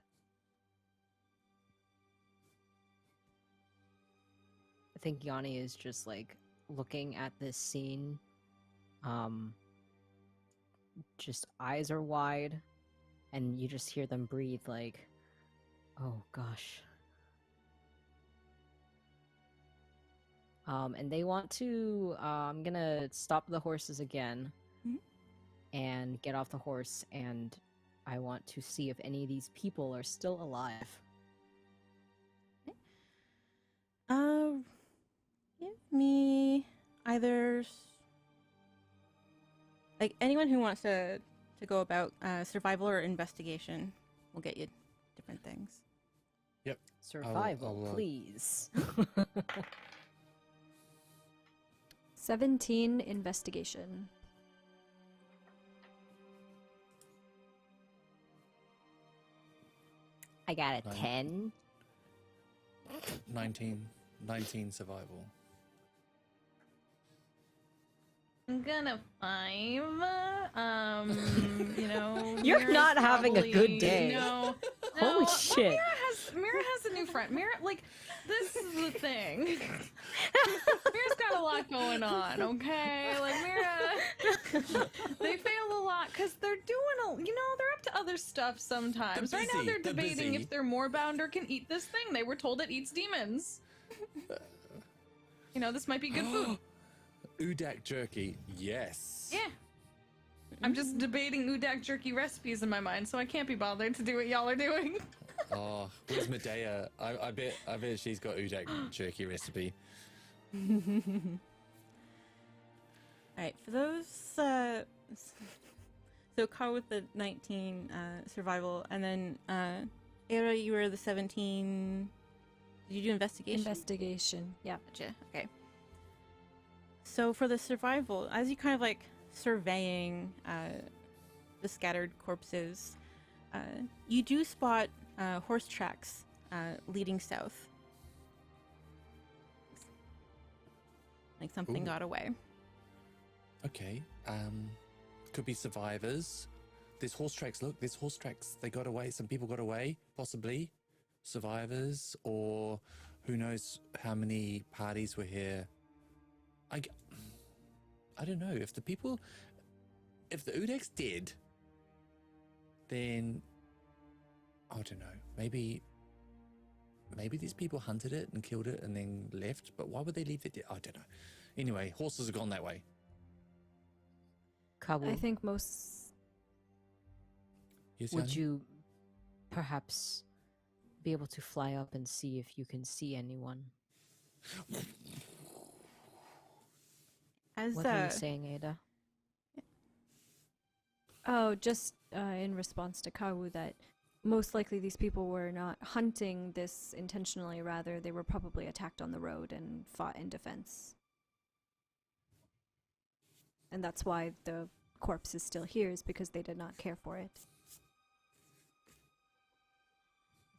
think Yanni is just, like, looking at this scene. Just eyes are wide, and you just hear them breathe, like, oh, gosh. And they want to, I'm gonna stop the horses again. Mhm. And get off the horse and I want to see if any of these people are still alive. Give me either like anyone who wants to go about survival or investigation will get you different things. Yep. Survival, I'll, please. 17 investigation. I got a Nine. 10. 19 survival. I'm gonna 5. You know, You're Mira's not having a good probably- day. No, Holy no, shit. Mira has a new friend. Mira, like, this is the thing. Mira's got a lot going on, okay? Like, Mira, they fail a lot because they're doing they're up to other stuff sometimes. They're Right now busy, they're they're debating busy. if their moorbounder can eat this thing. They were told it eats demons. You know, this might be good food. Udak jerky, yes. Yeah. I'm just debating Udak jerky recipes in my mind, so I can't be bothered to do what y'all are doing. Oh, where's Medea? I bet she's got Udak jerky recipe. Alright, for those so Carl with the 19 survival, and then Era, you were the 17. Did you do investigation? Investigation. Yeah. Gotcha. Okay. So for the survival, as you kind of like surveying the scattered corpses, you do spot horse tracks leading south. Like something Ooh. got away. Okay. Could be survivors. There's horse tracks. Look, there's horse tracks. They got away. Some people got away, possibly. Survivors, or who knows how many parties were here. I don't know. If the Udek's dead, then I don't know. Maybe these people hunted it and killed it and then left. But why would they leave it dead? I don't know. Anyway, horses have gone that way. Kabul, I think most. Yes, would Yanni? you perhaps be able to fly up and see if you can see anyone? As What are you saying, Ada? Oh, just in response to Kawu, that most likely these people were not hunting this intentionally. Rather, they were probably attacked on the road and fought in defense. And that's why the corpse is still here, is because they did not care for it.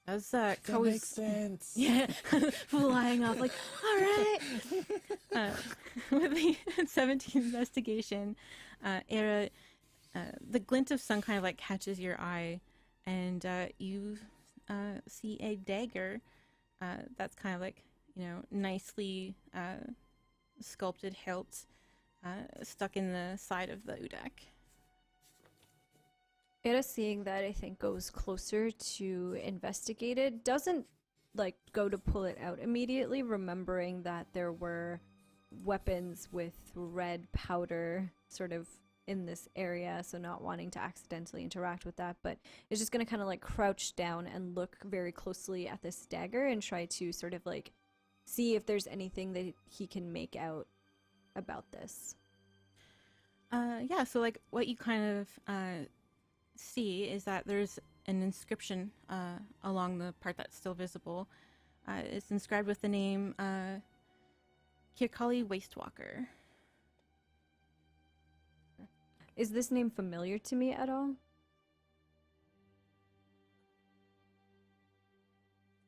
as That Kawu's makes sense. yeah, flying off like, all right. With the 17 investigation, Era, the glint of sun kind of like catches your eye, and you see a dagger that's kind of like, nicely sculpted hilt stuck in the side of the Udak. Era, seeing that, I think goes closer to investigate it. Doesn't like go to pull it out immediately, remembering that there were weapons with red powder sort of in this area, so not wanting to accidentally interact with that, but is just going to kind of like crouch down and look very closely at this dagger and try to sort of like see if there's anything that he can make out about this. Yeah, so like what you kind of see is that there's an inscription along the part that's still visible. It's inscribed with the name Kirkali Wastewalker. Is this name familiar to me at all?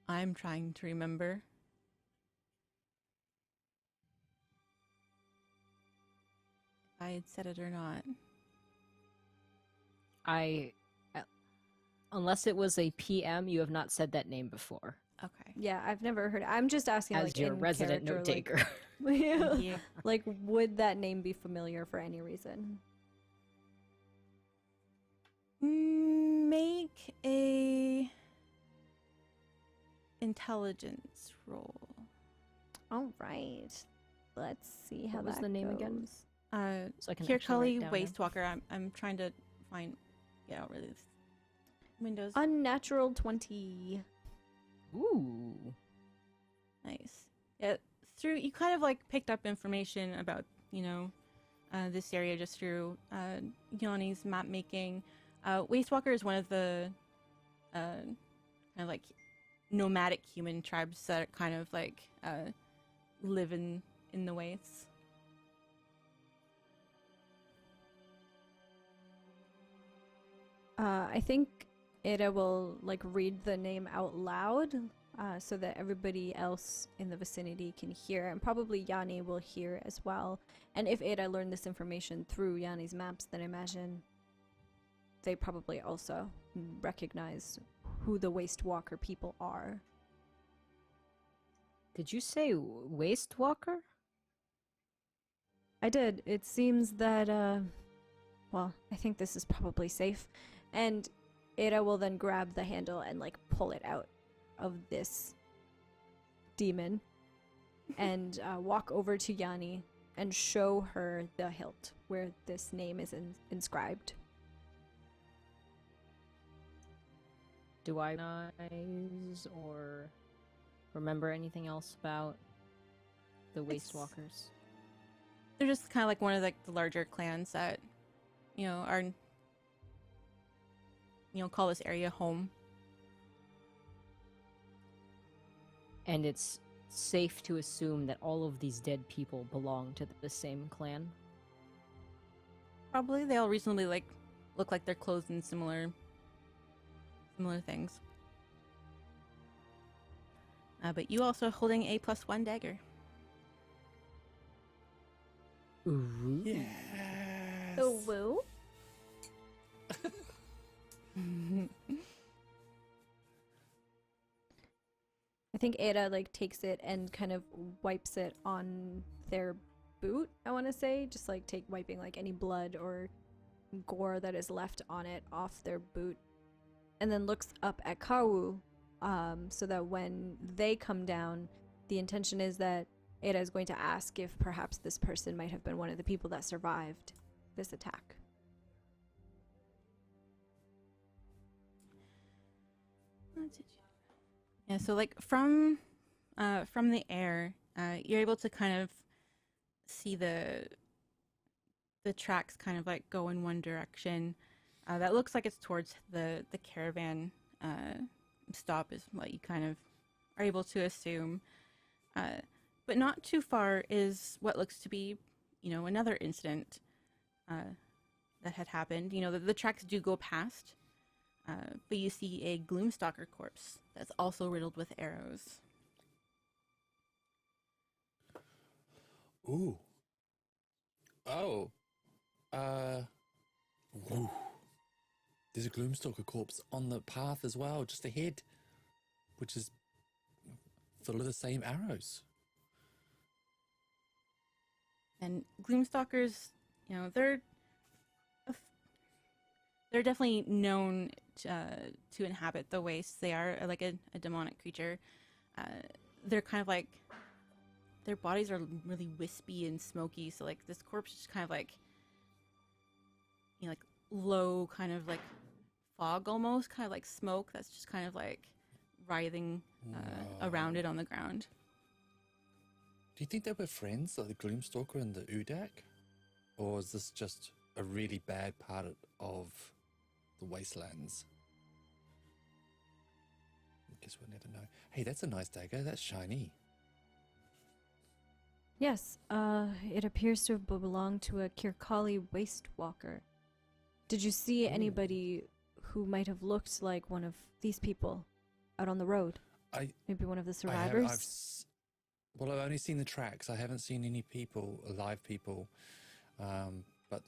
I'm trying to remember. If I had said it or not. Unless it was a PM, you have not said that name before. Okay. Yeah, I've never heard. I'm just asking, As like, your in resident character, note taker. Thank you. Like, would that name be familiar for any reason? Make a intelligence roll. All right. Let's see how What was that the name again? goes. So I can actually Kirkali write down now. Wastewalker. I'm trying to get out really Windows. Unnatural 20. Ooh. Nice. Yeah, through you kind of like picked up information about, this area just through Yanni's map making. Wastewalker is one of the kind of like nomadic human tribes that kind of like live in the wastes. I think Ada will like read the name out loud so that everybody else in the vicinity can hear, and probably Yanni will hear as well. And if Ada learned this information through Yanni's maps, then I imagine they probably also recognize who the Wastewalker people are. Did you say Wastewalker? I did. It seems that, well, I think this is probably safe. And Ada will then grab the handle and, like, pull it out of this demon and walk over to Yanni and show her the hilt where this name is inscribed. Do I recognize or remember anything else about the Wastewalkers? They're just kind of like one of like the larger clans that, are, call this area home. And it's safe to assume that all of these dead people belong to the same clan? Probably they all reasonably like look like they're clothed in similar things. But you also holding a +1 dagger. Ooh. Yes. Oh, woo? I think Ada like takes it and kind of wipes it on their boot, I want to say, just like wiping like any blood or gore that is left on it off their boot, and then looks up at Kawu, so that when they come down, the intention is that Ada is going to ask if perhaps this person might have been one of the people that survived this attack. Yeah, so like from the air, you're able to kind of see the tracks kind of like go in one direction. That looks like it's towards the caravan stop is what you kind of are able to assume. But not too far is what looks to be, another incident that had happened. The tracks do go past, but you see a Gloom Stalker corpse that's also riddled with arrows. Ooh. Oh. Woo. There's a Gloom Stalker corpse on the path as well, just ahead, which is full of the same arrows. And Gloom Stalkers, they're definitely known to inhabit the wastes. They are like a demonic creature. They're kind of like, their bodies are really wispy and smoky. So like this corpse is kind of like, like low kind of like fog almost, kind of like smoke that's just kind of like writhing around it on the ground. Do you think they were friends, like the Gloom Stalker and the Udak? Or is this just a really bad part of the wastelands? I guess we'll never know. Hey, that's a nice dagger. That's shiny. Yes, it appears to have belonged to a Kirkali Wastewalker. Did you see anybody who might have looked like one of these people out on the road? Maybe one of the survivors? I've only seen the tracks. I haven't seen any people, alive people. But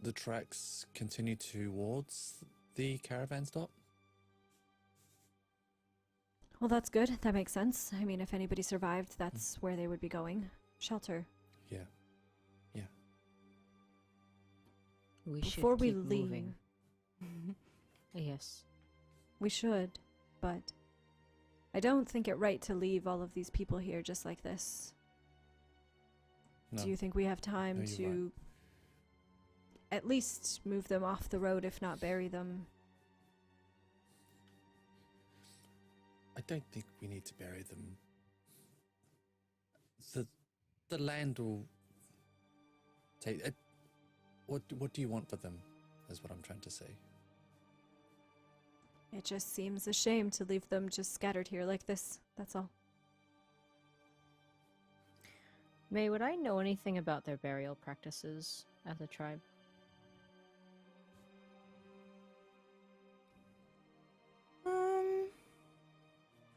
the tracks continue towards the caravan stop. Well, that's good. That makes sense. I mean, if anybody survived, that's where they would be going. Shelter. Yeah. Before we leave, moving. Yes. we should, but I don't think it right to leave all of these people here just like this. No. Do you think we have time No, you're to at least move them off the road, if not bury them? I don't think we need to bury them. The land will take it. What do you want for them? Is what I'm trying to say. It just seems a shame to leave them just scattered here like this. That's all. May, would I know anything about their burial practices as a tribe?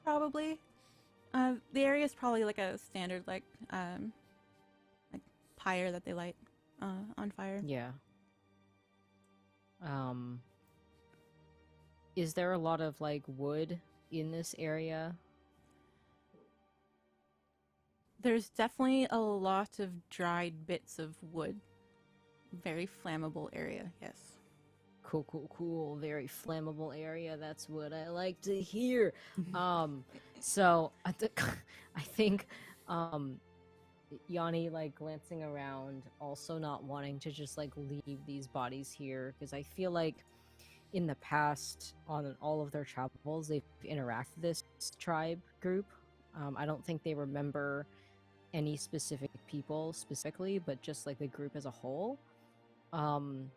Probably. The area is probably like a standard like pyre that they light on fire. Yeah. Is there a lot of like wood in this area? There's definitely a lot of dried bits of wood. Very flammable area, yes. Cool, cool, cool. Very flammable area. That's what I like to hear. So I think Yanni, like, glancing around, also not wanting to just like leave these bodies here, because I feel like in the past on all of their travels they've interacted with this tribe group. I don't think they remember any specific people specifically, but just like the group as a whole. And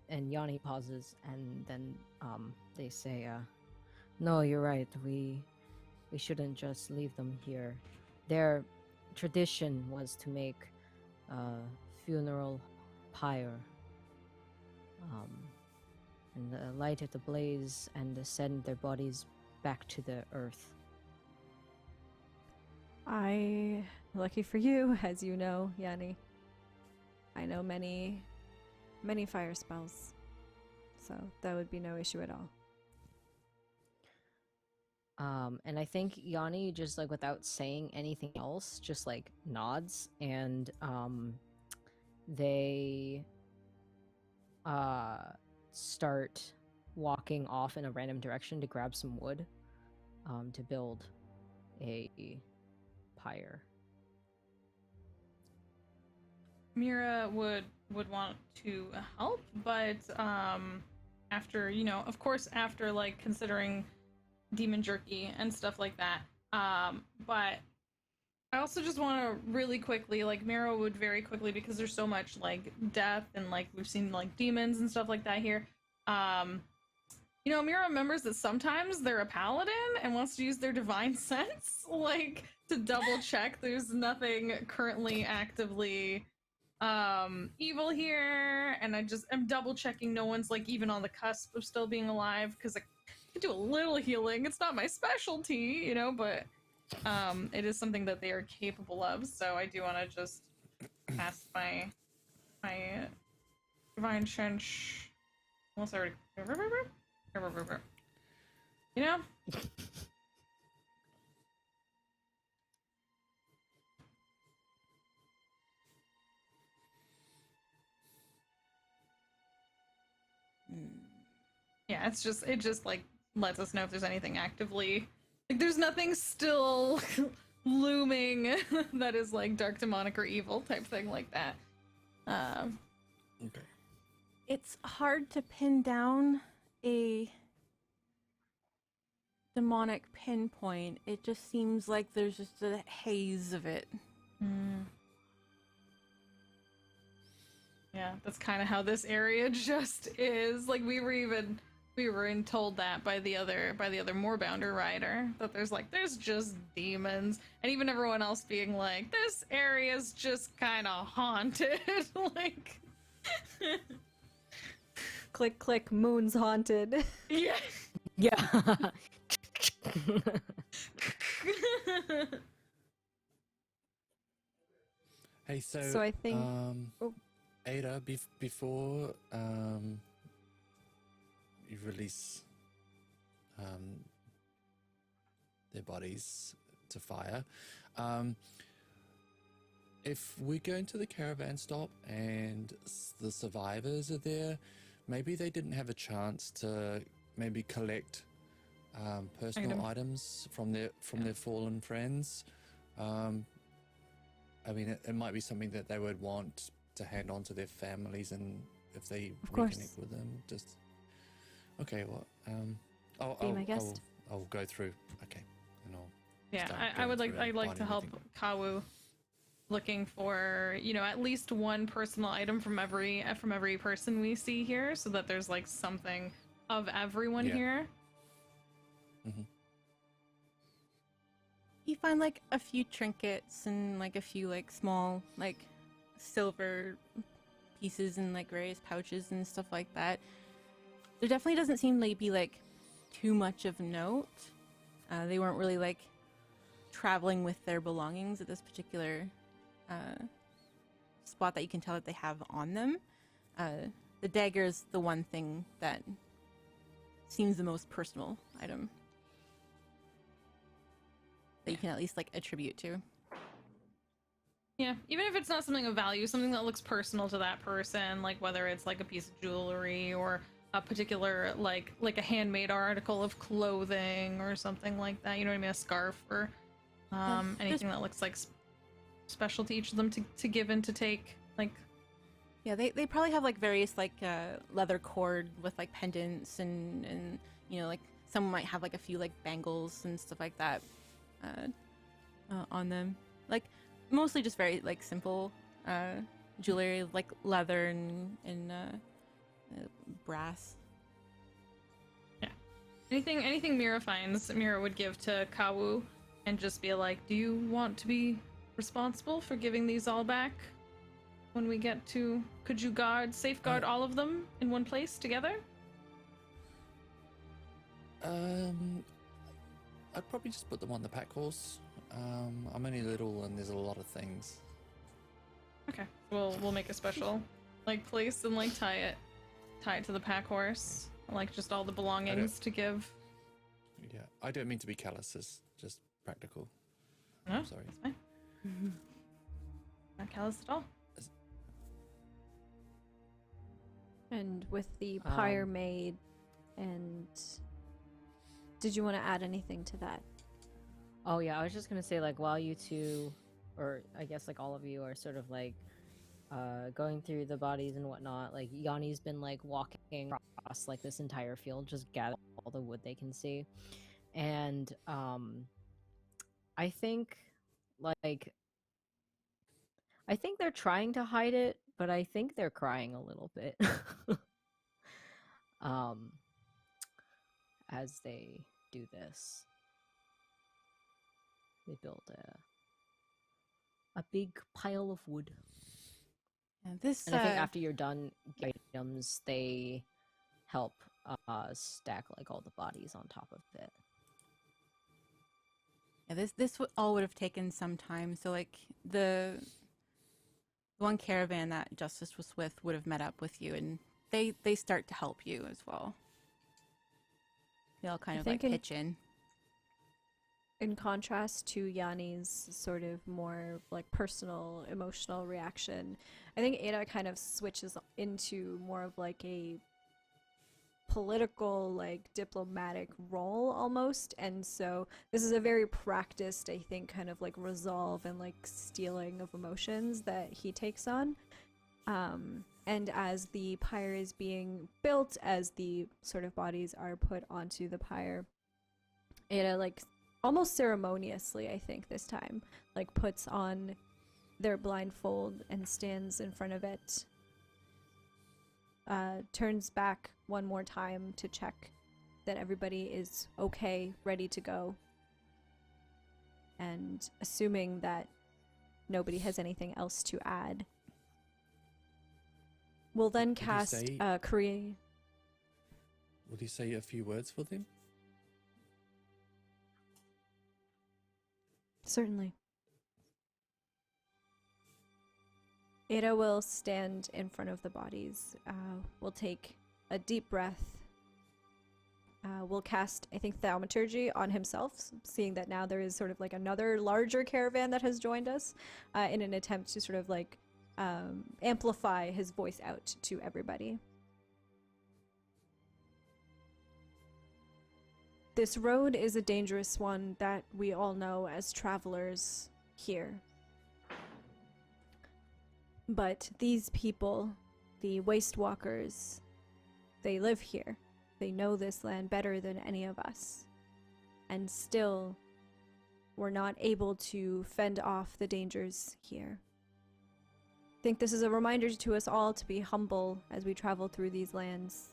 Yanni pauses, and then they say, no, you're right, we shouldn't just leave them here. Their tradition was to make a funeral pyre, and light it ablaze and send their bodies back to the earth. Lucky for you, as you know, Yanni, I know many fire spells, so that would be no issue at all. And I think Yanni, just like without saying anything else, just like nods, and they start walking off in a random direction to grab some wood to build a pyre. Mira would want to help, but after, you know, of course, after like considering demon jerky and stuff like that, but I also just want to really quickly, like, Mira would very quickly, because there's so much like death and like we've seen like demons and stuff like that here. You know, Mira remembers that sometimes they're a paladin and wants to use their divine sense, like, to double check there's nothing currently actively evil here, and I'm double checking no one's like even on the cusp of still being alive, because I could do a little healing. It's not my specialty, you know, but it is something that they are capable of, so I do want to just cast my divine sense, unless I already, you know. Yeah, it just like lets us know if there's anything actively, like, there's nothing still looming that is like dark, demonic, or evil type thing like that. Okay. It's hard to pin down a demonic pinpoint. It just seems like there's just a haze of it. Yeah, that's kind of how this area just is. Like, we were told that by the other Moorbounder rider, that there's just demons, and even everyone else being like, this area's just kind of haunted. Like, Click, click, moon's haunted. yeah. Yeah. Hey, so I think. Ada, before you release their bodies to fire, if we go into the caravan stop and the survivors are there, maybe they didn't have a chance to maybe collect personal items from their fallen friends. I mean, it might be something that they would want to hand on to their families, and if they reconnect with them, just okay. Well, Be my guest. I'll go through. Okay, and I'll. Yeah, start I going would like through and I'd like to finding help anything. Kawu looking for, you know, at least one personal item from every person we see here, so that there's like something of everyone Yeah. here. Mm-hmm. You find like a few trinkets and like a few like small like silver pieces in like various pouches and stuff like that. There definitely doesn't seem to be like too much of note. They weren't really like traveling with their belongings at this particular spot that you can tell that they have on them. The dagger is the one thing that seems the most personal item that you can at least like attribute to. Yeah, even if it's not something of value, something that looks personal to that person, like whether it's like a piece of jewelry or a particular like a handmade article of clothing or something like that. You know what I mean? A scarf or anything that looks like special to each of them to give and to take. Like, yeah, they probably have like various like leather cord with like pendants and you know, like some might have like a few like bangles and stuff like that on them. Like mostly just very like simple jewelry, like leather and brass. yeah, anything Mira finds, Mira would give to Kawu and just be like, "Do you want to be responsible for giving these all back when we get to? Could you safeguard all of them in one place together?" I'd probably just put them on the pack horse. I'm only little and there's a lot of things. Okay, we'll make a special like place and like tie it to the pack horse, like just all the belongings to give. Yeah, I don't mean to be callous, it's just practical. No, I'm sorry. that's fine. Not callous at all. And with the pyre made, and did you want to add anything to that? Oh yeah, I was just gonna say, like, while you two, or I guess like all of you are sort of like going through the bodies and whatnot, like Yanni's been like walking across like this entire field, just gathering all the wood they can see. And I think like I think they're trying to hide it, but I think they're crying a little bit. As they do this. They build a big pile of wood. And this And I think after you're done items, they help stack like all the bodies on top of it. yeah, this all would have taken some time. So like the one caravan that Justice was with would have met up with you, and they start to help you as well. They all kind of like pitch in. In contrast to Yanni's sort of more like personal, emotional reaction, I think Ada kind of switches into more of like a political, like diplomatic role almost. And so this is a very practiced, I think, kind of like resolve and like stealing of emotions that he takes on. And as the pyre is being built, as the sort of bodies are put onto the pyre, Ada like almost ceremoniously, I think this time, like puts on their blindfold and stands in front of it, turns back one more time to check that everybody is okay, ready to go, and assuming that nobody has anything else to add, we'll then cast create. Would you say a few words for them? Certainly. Ada will stand in front of the bodies. We'll take a deep breath. We'll cast, I think, thaumaturgy on himself, seeing that now there is sort of like another larger caravan that has joined us, in an attempt to sort of like amplify his voice out to everybody. This road is a dangerous one that we all know as travelers here. But these people, the Waste Walkers, they live here. They know this land better than any of us. and still we're not able to fend off the dangers here. I think this is a reminder to us all to be humble as we travel through these lands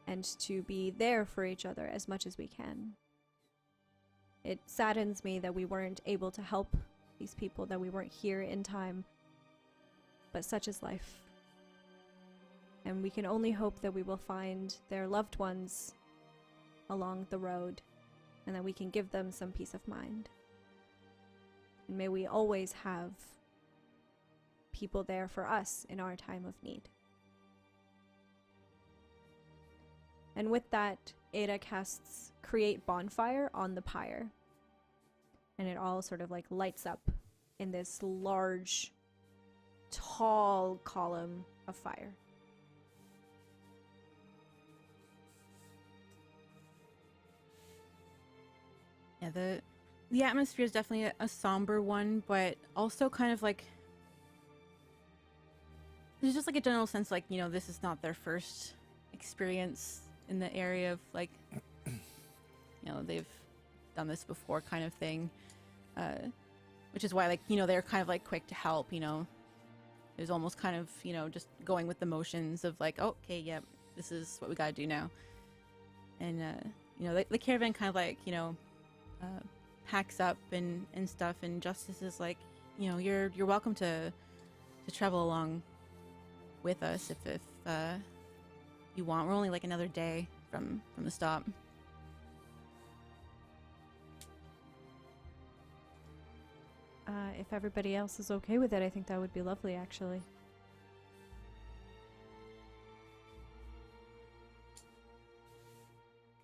and to be there for each other as much as we can. It saddens me that we weren't able to help these people, that we weren't here in time, but such is life. And we can only hope that we will find their loved ones along the road and that we can give them some peace of mind. And may we always have people there for us in our time of need. And with that, Ada casts Create Bonfire on the pyre. And it all sort of like lights up in this large, tall column of fire. Yeah, the atmosphere is definitely a somber one, but also kind of like there's just like a general sense like, you know, this is not their first experience in the area of like, you know, they've done this before kind of thing, which is why, like, you know, they're kind of like quick to help. You know, it was almost kind of, you know, just going with the motions of like, oh, okay, yep, this is what we gotta do now. And you know, the caravan kind of like, you know, packs up and stuff, and Justice is like, you know, you're welcome to travel along with us if you want. We're only like another day from the stop. If everybody else is okay with it, I think that would be lovely, actually.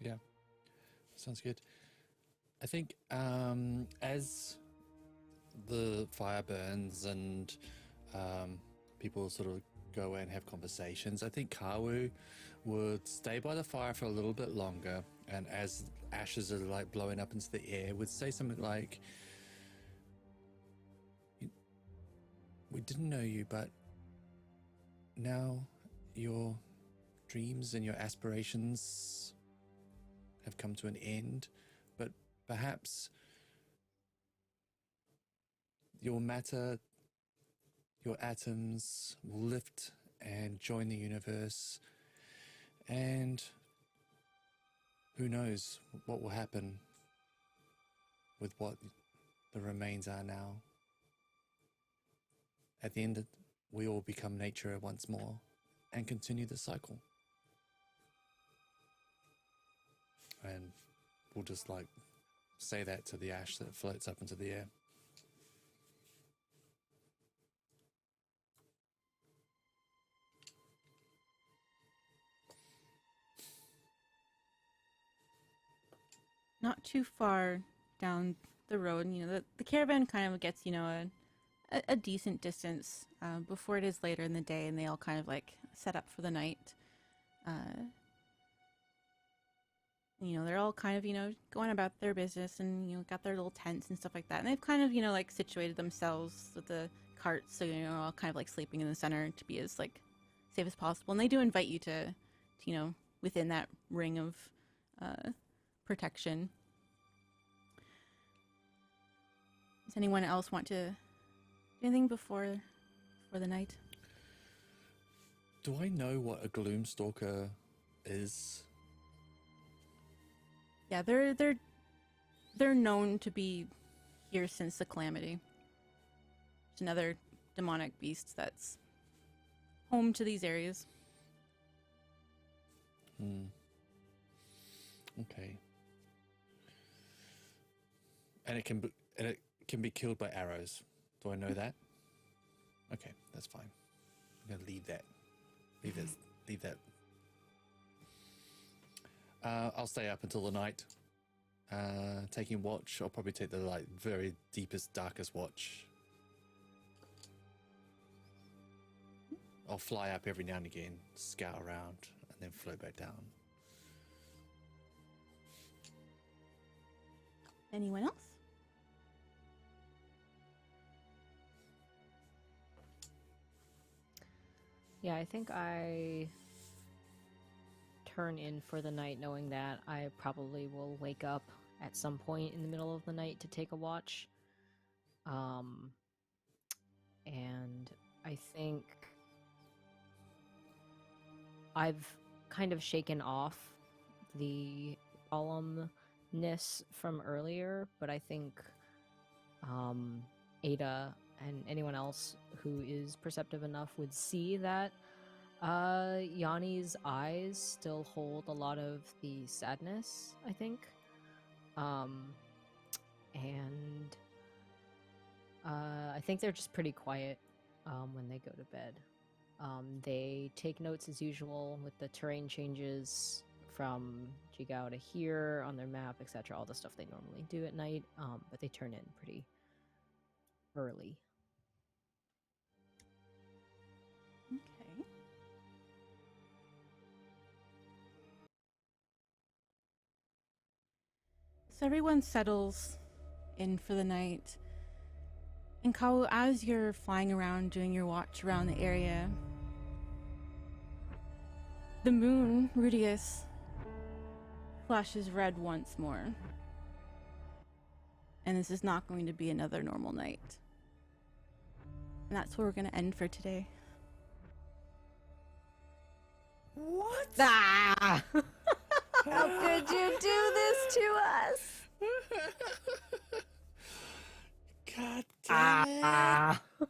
Yeah, sounds good. I think as the fire burns and people sort of go away and have conversations, I think Kawu would stay by the fire for a little bit longer, and as ashes are like blowing up into the air, would say something like, "We didn't know you, but now your dreams and your aspirations have come to an end, but perhaps your matter, your atoms will lift and join the universe, and who knows what will happen with what the remains are now. At the end, we all become nature once more and continue the cycle." And we'll just like say that to the ash that floats up into the air. Not too far down the road, you know, the caravan kind of gets, you know, a decent distance before it is later in the day, and they all kind of like set up for the night. You know, they're all kind of, you know, going about their business and, you know, got their little tents and stuff like that. And they've kind of, you know, like situated themselves with the carts, so, you know, all kind of like sleeping in the center to be as like safe as possible. And they do invite you to you know, within that ring of protection. Does anyone else want to do anything before the night? Do I know what a Gloom Stalker is? Yeah, they're known to be here since the Calamity. It's another demonic beast that's home to these areas. Okay. And it can be killed by arrows. Do I know that? Okay, that's fine. I'm gonna leave that. Leave that. I'll stay up until the night, taking watch. I'll probably take the like very deepest, darkest watch. I'll fly up every now and again, scout around, and then float back down. Anyone else? Yeah, I think I turn in for the night, knowing that I probably will wake up at some point in the middle of the night to take a watch. And I think I've kind of shaken off the solemnness from earlier, but I think Ada and anyone else who is perceptive enough would see that Yanni's eyes still hold a lot of the sadness, I think. And I think they're just pretty quiet when they go to bed. They take notes as usual with the terrain changes from Jigao to here on their map, etc. All the stuff they normally do at night, but they turn in pretty early. Okay. So everyone settles in for the night. And Kau, as you're flying around doing your watch around the area, the moon, Rudius, flashes red once more. And this is not going to be another normal night. And that's where we're going to end for today. What? Ah! How could you do this to us? God damn it.